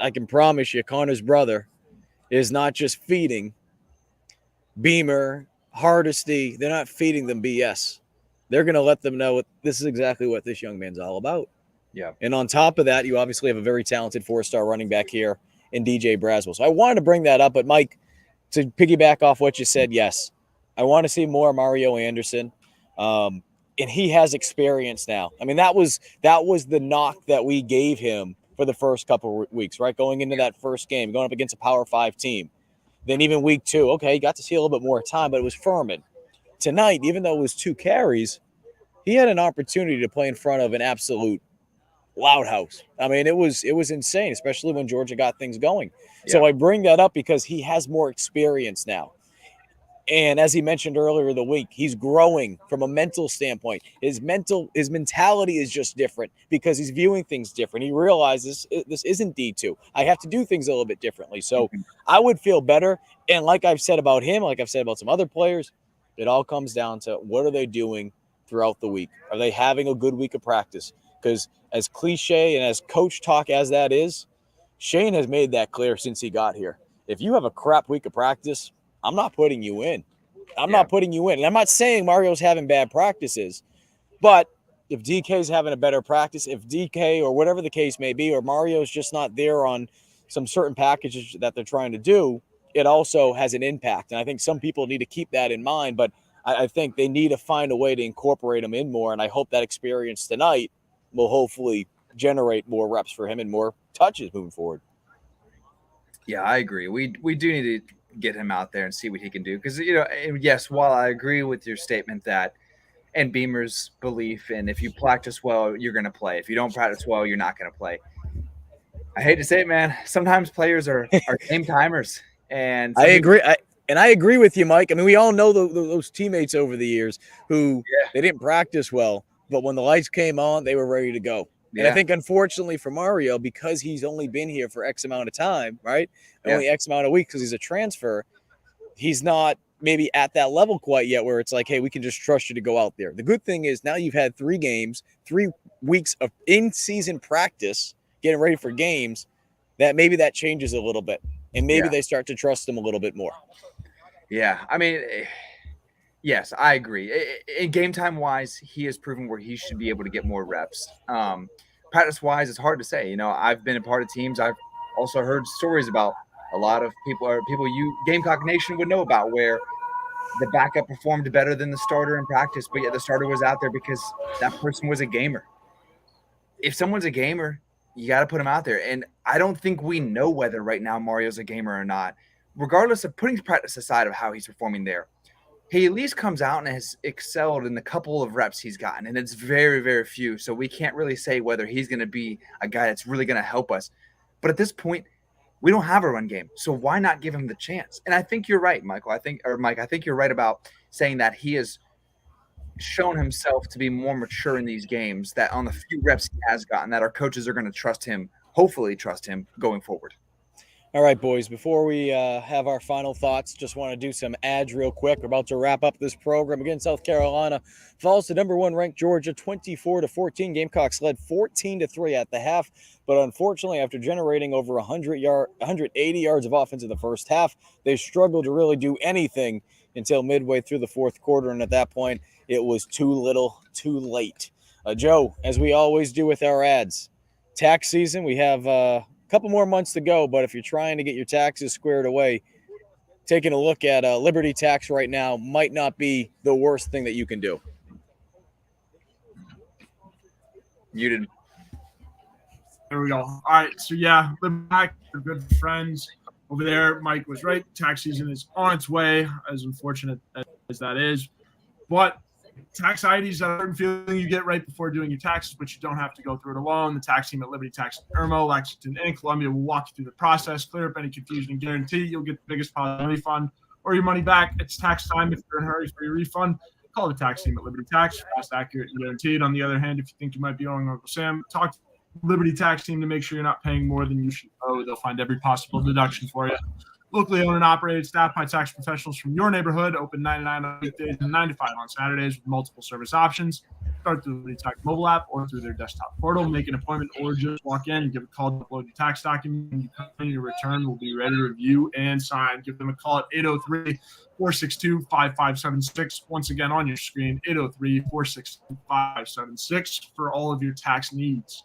I can promise you, Connor's brother is not just feeding Beamer, Hardesty. They're not feeding them BS. They're going to let them know this is exactly what this young man's all about. Yeah. And on top of that, you obviously have a very talented 4-star running back here in DJ Braswell. So I wanted to bring that up. But, Mike, to piggyback off what you said, yes, I want to see more Mario Anderson. And he has experience now. I mean, that was the knock that we gave him for the first couple of weeks, right? Going into that first game, going up against a Power 5 team. Then even week 2, okay, he got to see a little bit more time, but it was Furman. Tonight, even though it was 2 carries, he had an opportunity to play in front of an absolute loud house. I mean, it was insane, especially when Georgia got things going. Yeah. So I bring that up because he has more experience now. And as he mentioned earlier in the week, he's growing from a mental standpoint. His mentality is just different because he's viewing things different. He realizes this isn't D2. I have to do things a little bit differently. So I would feel better. And like I've said about him, like I've said about some other players, it all comes down to what are they doing throughout the week? Are they having a good week of practice? Because as cliche and as coach talk as that is, Shane has made that clear since he got here. If you have a crap week of practice, I'm not putting you in. I'm not putting you in. And I'm not saying Mario's having bad practices, but if DK's having a better practice, if DK or whatever the case may be, or Mario's just not there on some certain packages that they're trying to do, it also has an impact. And I think some people need to keep that in mind, but I think they need to find a way to incorporate him in more. And I hope that experience tonight will hopefully generate more reps for him and more touches moving forward. Yeah, I agree. We do need to get him out there and see what he can do. Because, yes, while I agree with your statement that, and Beamer's belief, and if you practice well, you're going to play. If you don't practice well, you're not going to play. I hate to say it, man. Sometimes players are game timers. And I agree. I agree with you, Mike. I mean, we all know those teammates over the years who they didn't practice well, but when the lights came on, they were ready to go. And I think, unfortunately for Mario, because he's only been here for X amount of time, right? Only X amount of weeks because he's a transfer, he's not maybe at that level quite yet where it's like, hey, we can just trust you to go out there. The good thing is now you've had 3 games, 3 weeks of in-season practice, getting ready for games, that maybe that changes a little bit. And maybe they start to trust him a little bit more. Yeah, I mean, yes, I agree. In game time wise, he has proven where he should be able to get more reps. Practice wise, it's hard to say. I've been a part of teams. I've also heard stories about a lot of people you Gamecock Nation would know about where the backup performed better than the starter in practice, but yet the starter was out there because that person was a gamer. If someone's a gamer, you got to put him out there. And I don't think we know whether right now Mario's a gamer or not. Regardless of putting practice aside of how he's performing there, he at least comes out and has excelled in the couple of reps he's gotten. And it's very, very few. So we can't really say whether he's going to be a guy that's really going to help us. But at this point, we don't have a run game. So why not give him the chance? And I think you're right, Mike, I think you're right about saying that he has shown himself to be more mature in these games, that on the few reps he has gotten, that our coaches are going to trust him, hopefully trust him going forward. All right, boys, before we have our final thoughts, just want to do some ads real quick. We're about to wrap up this program. Again, South Carolina falls to number 1 ranked Georgia 24-14. Gamecocks led 14-3 at the half, but unfortunately, after generating over 180 yards of offense in the first half, they struggled to really do anything until midway through the fourth quarter, and at that point, it was too little, too late. Joe, as we always do with our ads, tax season, we have couple more months to go, but if you're trying to get your taxes squared away, taking a look at Liberty Tax right now might not be the worst thing that you can do. Muted. There we go. All right. So, yeah, Liberty Tax are good friends over there. Mike was right. Tax season is on its way, as unfortunate as that is. But tax ID is a certain feeling you get right before doing your taxes, but you don't have to go through it alone. The tax team at Liberty Tax, Irmo, Lexington, and Columbia will walk you through the process, clear up any confusion, and guarantee you'll get the biggest possible refund or your money back. It's tax time. If you're in a hurry for your refund, call the tax team at Liberty Tax. Fast, accurate, and guaranteed. On the other hand, if you think you might be owing Uncle Sam, talk to the Liberty Tax team to make sure you're not paying more than you should owe. They'll find every possible deduction for you. Locally owned and operated, staffed by tax professionals from your neighborhood, open 9 to 9 on weekdays and 9 to 5 on Saturdays with multiple service options. Start through the Liberty Tax mobile app or through their desktop portal. Make an appointment or just walk in and give a call to upload your tax document. When you come in, your return will be ready to review and sign. Give them a call at 803-462-5576. Once again on your screen, 803-462-5576 for all of your tax needs.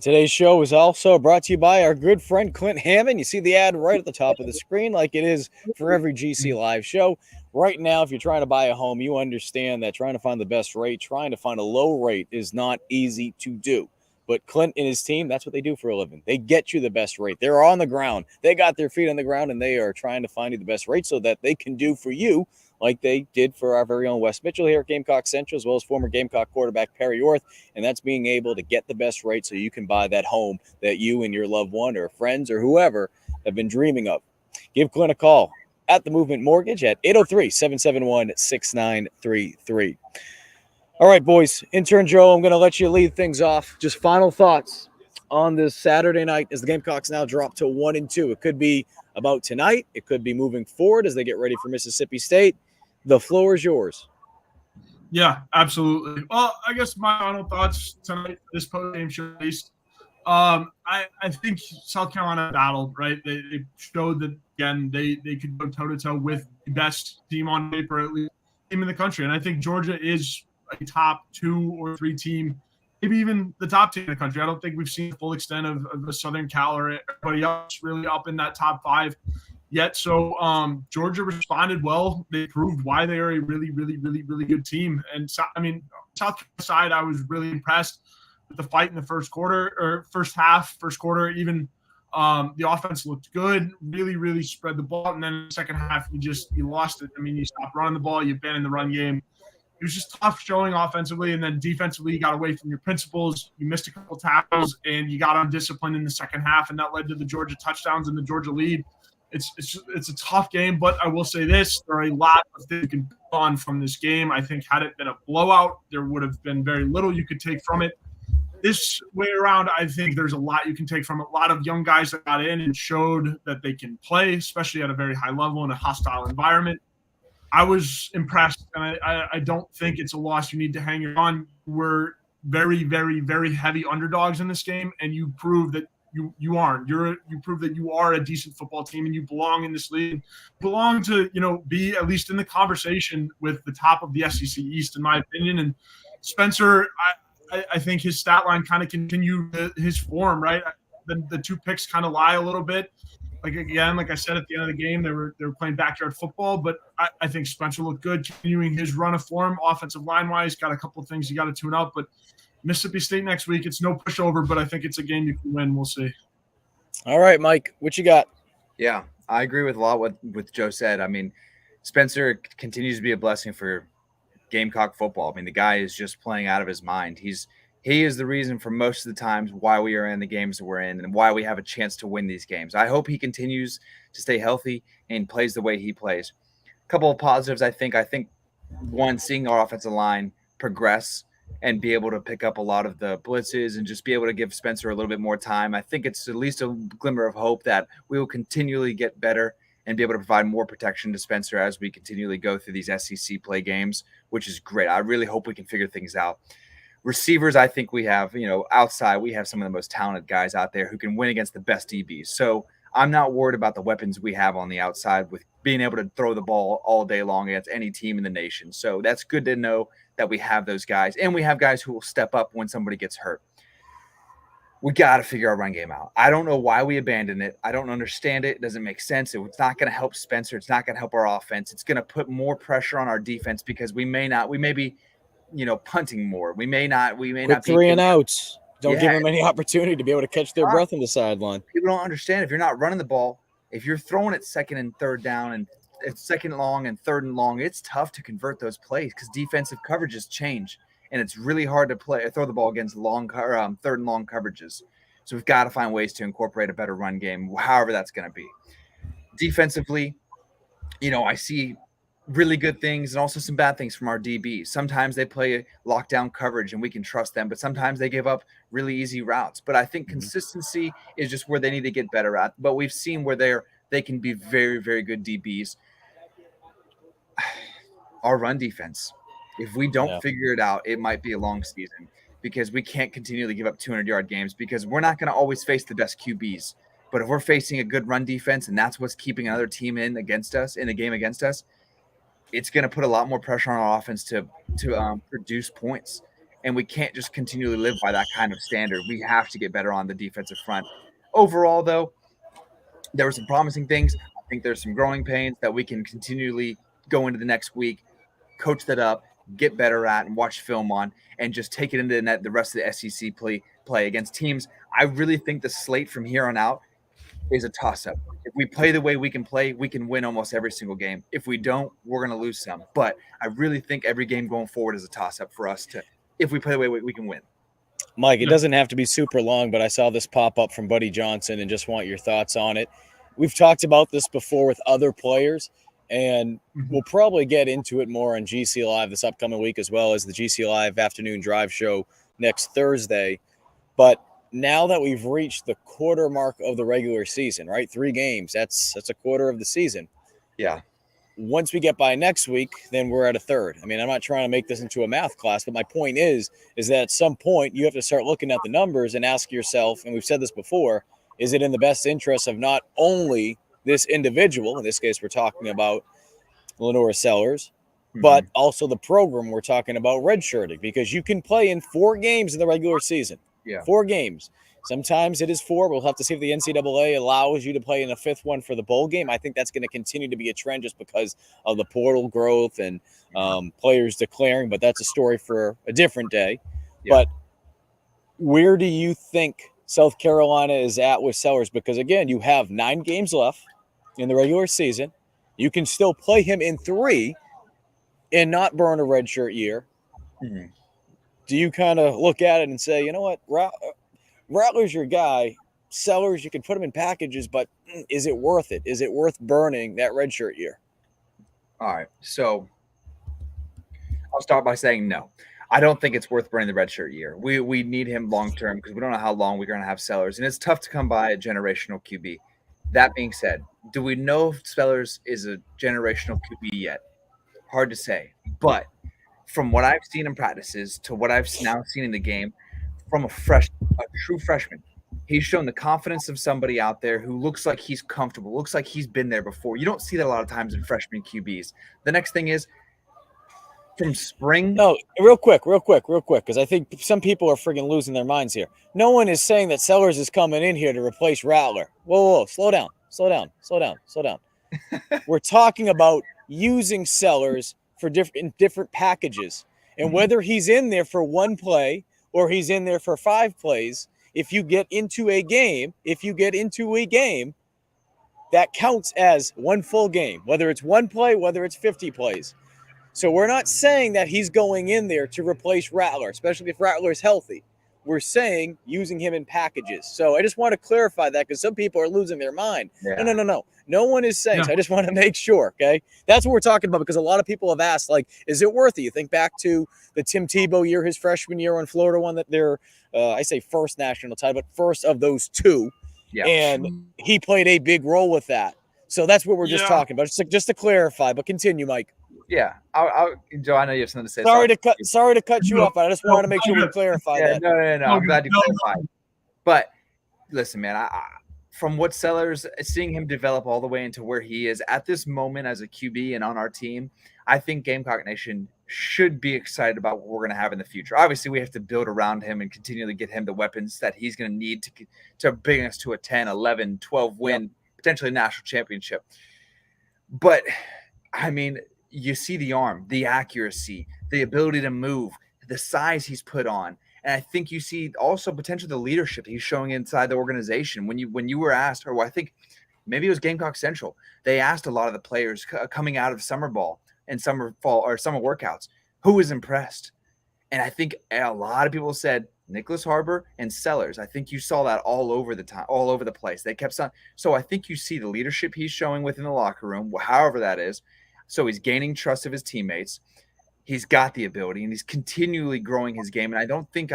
Today's show is also brought to you by our good friend Clint Hammond. You see the ad right at the top of the screen like it is for every GC Live show. Right now, if you're trying to buy a home, you understand that trying to find the best rate, trying to find a low rate is not easy to do. But Clint and his team, that's what they do for a living. They get you the best rate. They're on the ground. They got their feet on the ground, and they are trying to find you the best rate so that they can do for you like they did for our very own Wes Mitchell here at Gamecock Central, as well as former Gamecock quarterback Perry Orth, and that's being able to get the best rate so you can buy that home that you and your loved one or friends or whoever have been dreaming of. Give Clint a call at the Movement Mortgage at 803-771-6933. All right, boys. Intern Joe, I'm going to let you lead things off. Just final thoughts on this Saturday night as the Gamecocks now drop to 1-2. It could be about tonight. It could be moving forward as they get ready for Mississippi State. The floor is yours. Yeah, absolutely. Well, I guess my final thoughts tonight, this postgame show at least. I think South Carolina battled, right? They showed that, again, they could go toe-to-toe with the best team on paper, at least team in the country. And I think Georgia is a top 2 or 3 team, maybe even the top team in the country. I don't think we've seen the full extent of the Southern Cal or everybody else really up in that top 5 yet. So Georgia responded well. They proved why they are a really, really, really, really good team. And South Carolina side, I was really impressed with the fight in the first quarter or first quarter. Even the offense looked good, really, really spread the ball. And then in the second half, you lost it. I mean, you stopped running the ball, you abandoned the run game. It was just tough showing offensively, and then defensively, you got away from your principles. You missed a couple tackles, and you got undisciplined in the second half, and that led to the Georgia touchdowns and the Georgia lead. It's a tough game, but I will say this: there are a lot of things you can build on from this game. I think had it been a blowout, there would have been very little you could take from it. This way around, I think there's a lot you can take from it. A lot of young guys that got in and showed that they can play, especially at a very high level in a hostile environment. I was impressed, and I don't think it's a loss you need to hang on. We're very, very, very heavy underdogs in this game, and you prove that you aren't. You prove that you are a decent football team, and you belong in this league. Belong to be at least in the conversation with the top of the SEC East, in my opinion. And Spencer, I think his stat line kind of continued his form, right? The 2 picks kind of lie a little bit. like I said at the end of the game, they were playing backyard football, but I think Spencer looked good, continuing his run of form, offensive line wise. Got a couple of things you got to tune up, but Mississippi State next week, it's no pushover, but I think it's a game you can win. We'll see. All right, Mike, what you got? Yeah, I agree with a lot what Joe said. I mean, Spencer continues to be a blessing for Gamecock football. I mean, the guy is just playing out of his mind. He is the reason for most of the times why we are in the games that we're in and why we have a chance to win these games. I hope he continues to stay healthy and plays the way he plays. A couple of positives, I think. One, seeing our offensive line progress and be able to pick up a lot of the blitzes and just be able to give Spencer a little bit more time. I think it's at least a glimmer of hope that we will continually get better and be able to provide more protection to Spencer as we continually go through these SEC play games, which is great. I really hope we can figure things out. Receivers, I think we have, outside, we have some of the most talented guys out there who can win against the best DBs. So I'm not worried about the weapons we have on the outside with being able to throw the ball all day long against any team in the nation. So that's good to know that we have those guys. And we have guys who will step up when somebody gets hurt. We got to figure our run game out. I don't know why we abandoned it. I don't understand it. It doesn't make sense. It's not going to help Spencer. It's not going to help our offense. It's going to put more pressure on our defense because we may be punting more. We may not Quick be 3 and outs. Don't Yeah. give them any opportunity to be able to catch their breath on the sideline. People don't understand if you're not running the ball, if you're throwing it second and third down and it's second long and third and long, it's tough to convert those plays because defensive coverages change and it's really hard to throw the ball against third and long coverages. So we've got to find ways to incorporate a better run game, however that's going to be. Defensively, I see really good things and also some bad things from our DBs. Sometimes they play lockdown coverage and we can trust them, but sometimes they give up really easy routes. But I think consistency is just where they need to get better at. But we've seen where they can be very, very good DBs. Our run defense, if we don't figure it out, it might be a long season because we can't continually give up 200-yard games because we're not going to always face the best QBs. But if we're facing a good run defense and that's what's keeping another team in the game against us, it's going to put a lot more pressure on our offense to produce points. And we can't just continually live by that kind of standard. We have to get better on the defensive front. Overall, though, there were some promising things. I think there's some growing pains that we can continually go into the next week, coach that up, get better at, and watch film on, and just take it into the rest of the SEC play against teams. I really think the slate from here on out is a toss-up. If we play the way we can play, we can win almost every single game. If we don't, we're going to lose some. But I really think every game going forward is a toss-up for us if we play the way we can win. Mike, it doesn't have to be super long, but I saw this pop up from Buddy Johnson and just want your thoughts on it. We've talked about this before with other players, and we'll probably get into it more on GC Live this upcoming week as well as the GC Live afternoon drive show next Thursday. But now that we've reached the quarter mark of the regular season, right? 3 games, that's a quarter of the season. Yeah. Once we get by next week, then we're at a third. I mean, I'm not trying to make this into a math class, but my point is that at some point you have to start looking at the numbers and ask yourself, and we've said this before, is it in the best interest of not only this individual, in this case we're talking about Lenora Sellers, but also the program we're talking about redshirting, because you can play in 4 games in the regular season. Yeah. 4 games. Sometimes it is 4. We'll have to see if the NCAA allows you to play in a 5th one for the bowl game. I think that's going to continue to be a trend just because of the portal growth and players declaring, but that's a story for a different day. Yeah. But where do you think South Carolina is at with Sellers? Because, again, you have 9 games left in the regular season. You can still play him in 3 and not burn a redshirt year. Do you kind of look at it and say, you know what, Rattler's your guy. Sellers, you can put him in packages, but is it worth it? Is it worth burning that redshirt year? All right, so I'll start by saying no. I don't think it's worth burning the redshirt year. We need him long-term because we don't know how long we're going to have Sellers, and it's tough to come by a generational QB. That being said, do we know if Sellers is a generational QB yet? Hard to say, but from what I've seen in practices to what I've now seen in the game, from a true freshman, he's shown the confidence of somebody out there who looks like he's comfortable, looks like he's been there before. You don't see that a lot of times in freshman QBs. The next thing is from spring. No, real quick, because I think some people are friggin' losing their minds here. No one is saying that Sellers is coming in here to replace Rattler. Whoa, slow down. We're talking about using Sellers for different packages. And whether he's in there for one play or he's in there for 5 plays, if you get into a game, that counts as one full game, whether it's one play, whether it's 50 plays. So we're not saying that he's going in there to replace Rattler, especially if Rattler's healthy. We're saying using him in packages. So I just want to clarify that because some people are losing their mind. Yeah. No. No one is saying. Yeah. So I just want to make sure, okay? That's what we're talking about because a lot of people have asked, like, is it worth it? You think back to the Tim Tebow year, his freshman year when Florida won their, I say first national title, but first of those 2. Yeah. And he played a big role with that. So that's what we're just talking about. Just to clarify, but continue, Mike. Yeah, I'll Joe, I know you have something to say. Sorry to cut you off. I just wanted to make sure we clarify that. No. I'm glad you clarified. But listen, man, I from what Sellers, seeing him develop all the way into where he is at this moment as a QB and on our team, I think Gamecock Nation should be excited about what we're going to have in the future. Obviously, we have to build around him and continually get him the weapons that he's going to need to bring us to a 10, 11, 12 win, potentially national championship. But, I mean, you see the arm, the accuracy, the ability to move, the size he's put on. And I think you see also potentially the leadership he's showing inside the organization. When you were asked, or I think maybe it was Gamecock Central, they asked a lot of the players coming out of summer ball and summer workouts, who was impressed. And I think a lot of people said Nicholas Harbor and Sellers. I think you saw that all over the place. They kept on. So I think you see the leadership he's showing within the locker room, however that is. So he's gaining trust of his teammates. He's got the ability, and he's continually growing his game. And I don't think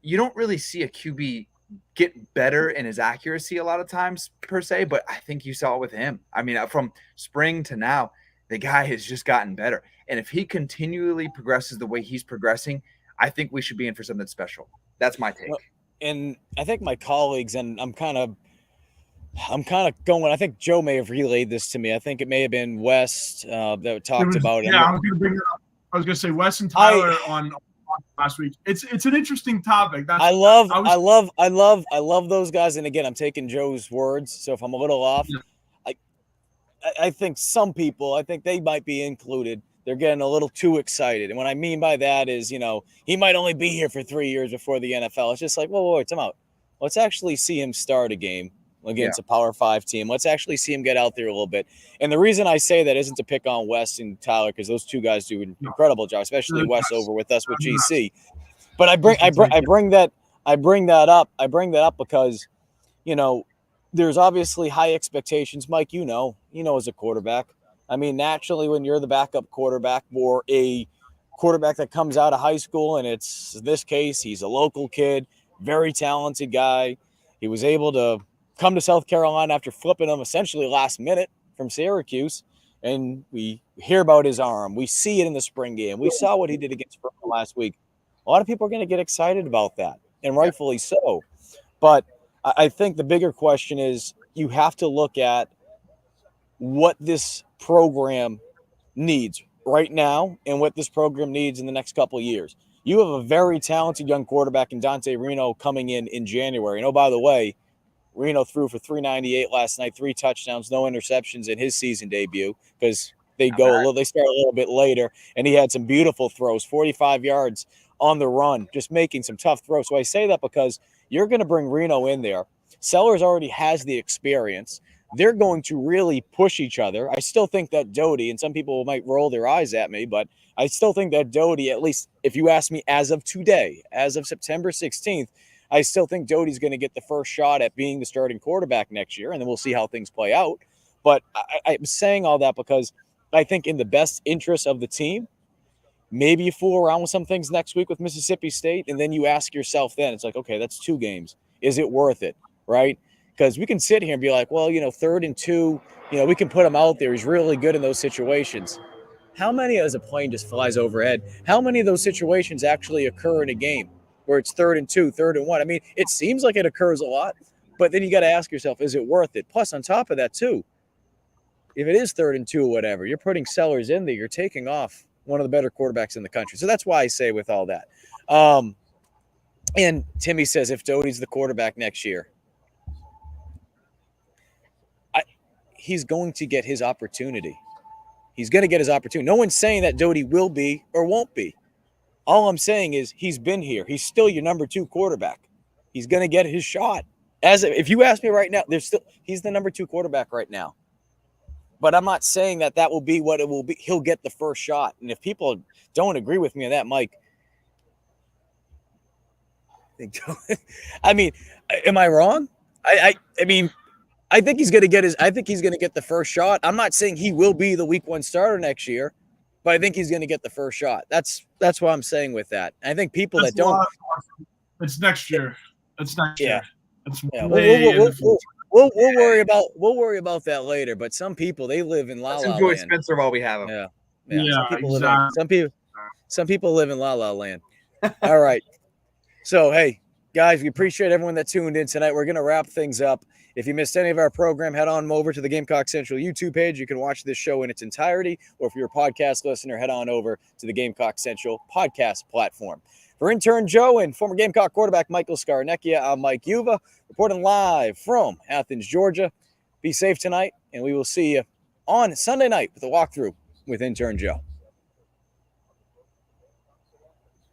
you don't really see a QB get better in his accuracy a lot of times per se, but I think you saw it with him. I mean, from spring to now, the guy has just gotten better. And if he continually progresses the way he's progressing, I think we should be in for something special. That's my take. And I think my colleagues, and I'm kind of going, I think Joe may have relayed this to me. I think it may have been West that talked about it. Yeah, I was going to bring it up. I was going to say Wes and Tyler on last week. It's an interesting topic. I love those guys. And again, I'm taking Joe's words. So if I'm a little off, I think some people, I think they might be included. They're getting a little too excited. And what I mean by that is, he might only be here for 3 years before the NFL. It's just like, whoa, time out. Let's actually see him start a game against a Power 5 team. Let's actually see him get out there a little bit. And the reason I say that isn't to pick on Wes and Tyler, because those two guys do an incredible job, especially Wes over with us with GC. But I bring that up because, there's obviously high expectations. Mike, as a quarterback. I mean, naturally, when you're the backup quarterback or a quarterback that comes out of high school, and it's in this case, he's a local kid, very talented guy. He was able to come to South Carolina after flipping him essentially last minute from Syracuse. And we hear about his arm. We see it in the spring game. We saw what he did against Irmo last week. A lot of people are going to get excited about that, and rightfully so. But I think the bigger question is you have to look at what this program needs right now and what this program needs in the next couple of years. You have a very talented young quarterback in Dante Reno coming in January. And, oh, by the way, Reno threw for 398 last night, 3 touchdowns, no interceptions in his season debut because they start a little bit later. And he had some beautiful throws, 45 yards on the run, just making some tough throws. So I say that because you're going to bring Reno in there. Sellers already has the experience. They're going to really push each other. I still think that Doty, and some people might roll their eyes at me, but I still think that Doty, at least if you ask me as of today, as of September 16th, I still think Doty's going to get the first shot at being the starting quarterback next year, and then we'll see how things play out. But I'm saying all that because I think in the best interest of the team, maybe you fool around with some things next week with Mississippi State, and then you ask yourself then, it's like, okay, that's 2 games. Is it worth it, right? Because we can sit here and be like, well, 3rd and 2, we can put him out there. He's really good in those situations. How many as a plane just flies overhead? How many of those situations actually occur in a game where it's 3rd and 2, 3rd and 1? I mean, it seems like it occurs a lot, but then you got to ask yourself, is it worth it? Plus, on top of that, too, if it is 3rd and 2 or whatever, you're putting Sellers in there. You're taking off one of the better quarterbacks in the country. So that's why I say with all that. And Timmy says if Doty's the quarterback next year, he's going to get his opportunity. He's going to get his opportunity. No one's saying that Doty will be or won't be. All I'm saying is he's been here. He's still your number 2 quarterback. He's going to get his shot. If you ask me right now, he's the number 2 quarterback right now. But I'm not saying that will be what it will be. He'll get the first shot. And if people don't agree with me on that, Mike, I mean, am I wrong? I mean, I think he's going to get the first shot. I'm not saying he will be the week 1 starter next year, but I think he's going to get the first shot. That's what I'm saying with that. And I think people that don't. It's next year. It's next year. It's We'll worry about that later. But some people, they live in la la enjoy land. Spencer while we have him. Yeah. Some people live in la la land. All right. So hey, guys, we appreciate everyone that tuned in tonight. We're gonna wrap things up. If you missed any of our program, head on over to the Gamecock Central YouTube page. You can watch this show in its entirety, or if you're a podcast listener, head on over to the Gamecock Central podcast platform. For intern Joe and former Gamecock quarterback Michael Scarnecchia, I'm Mike Yuva, reporting live from Athens, Georgia. Be safe tonight, and we will see you on Sunday night with a walkthrough with intern Joe.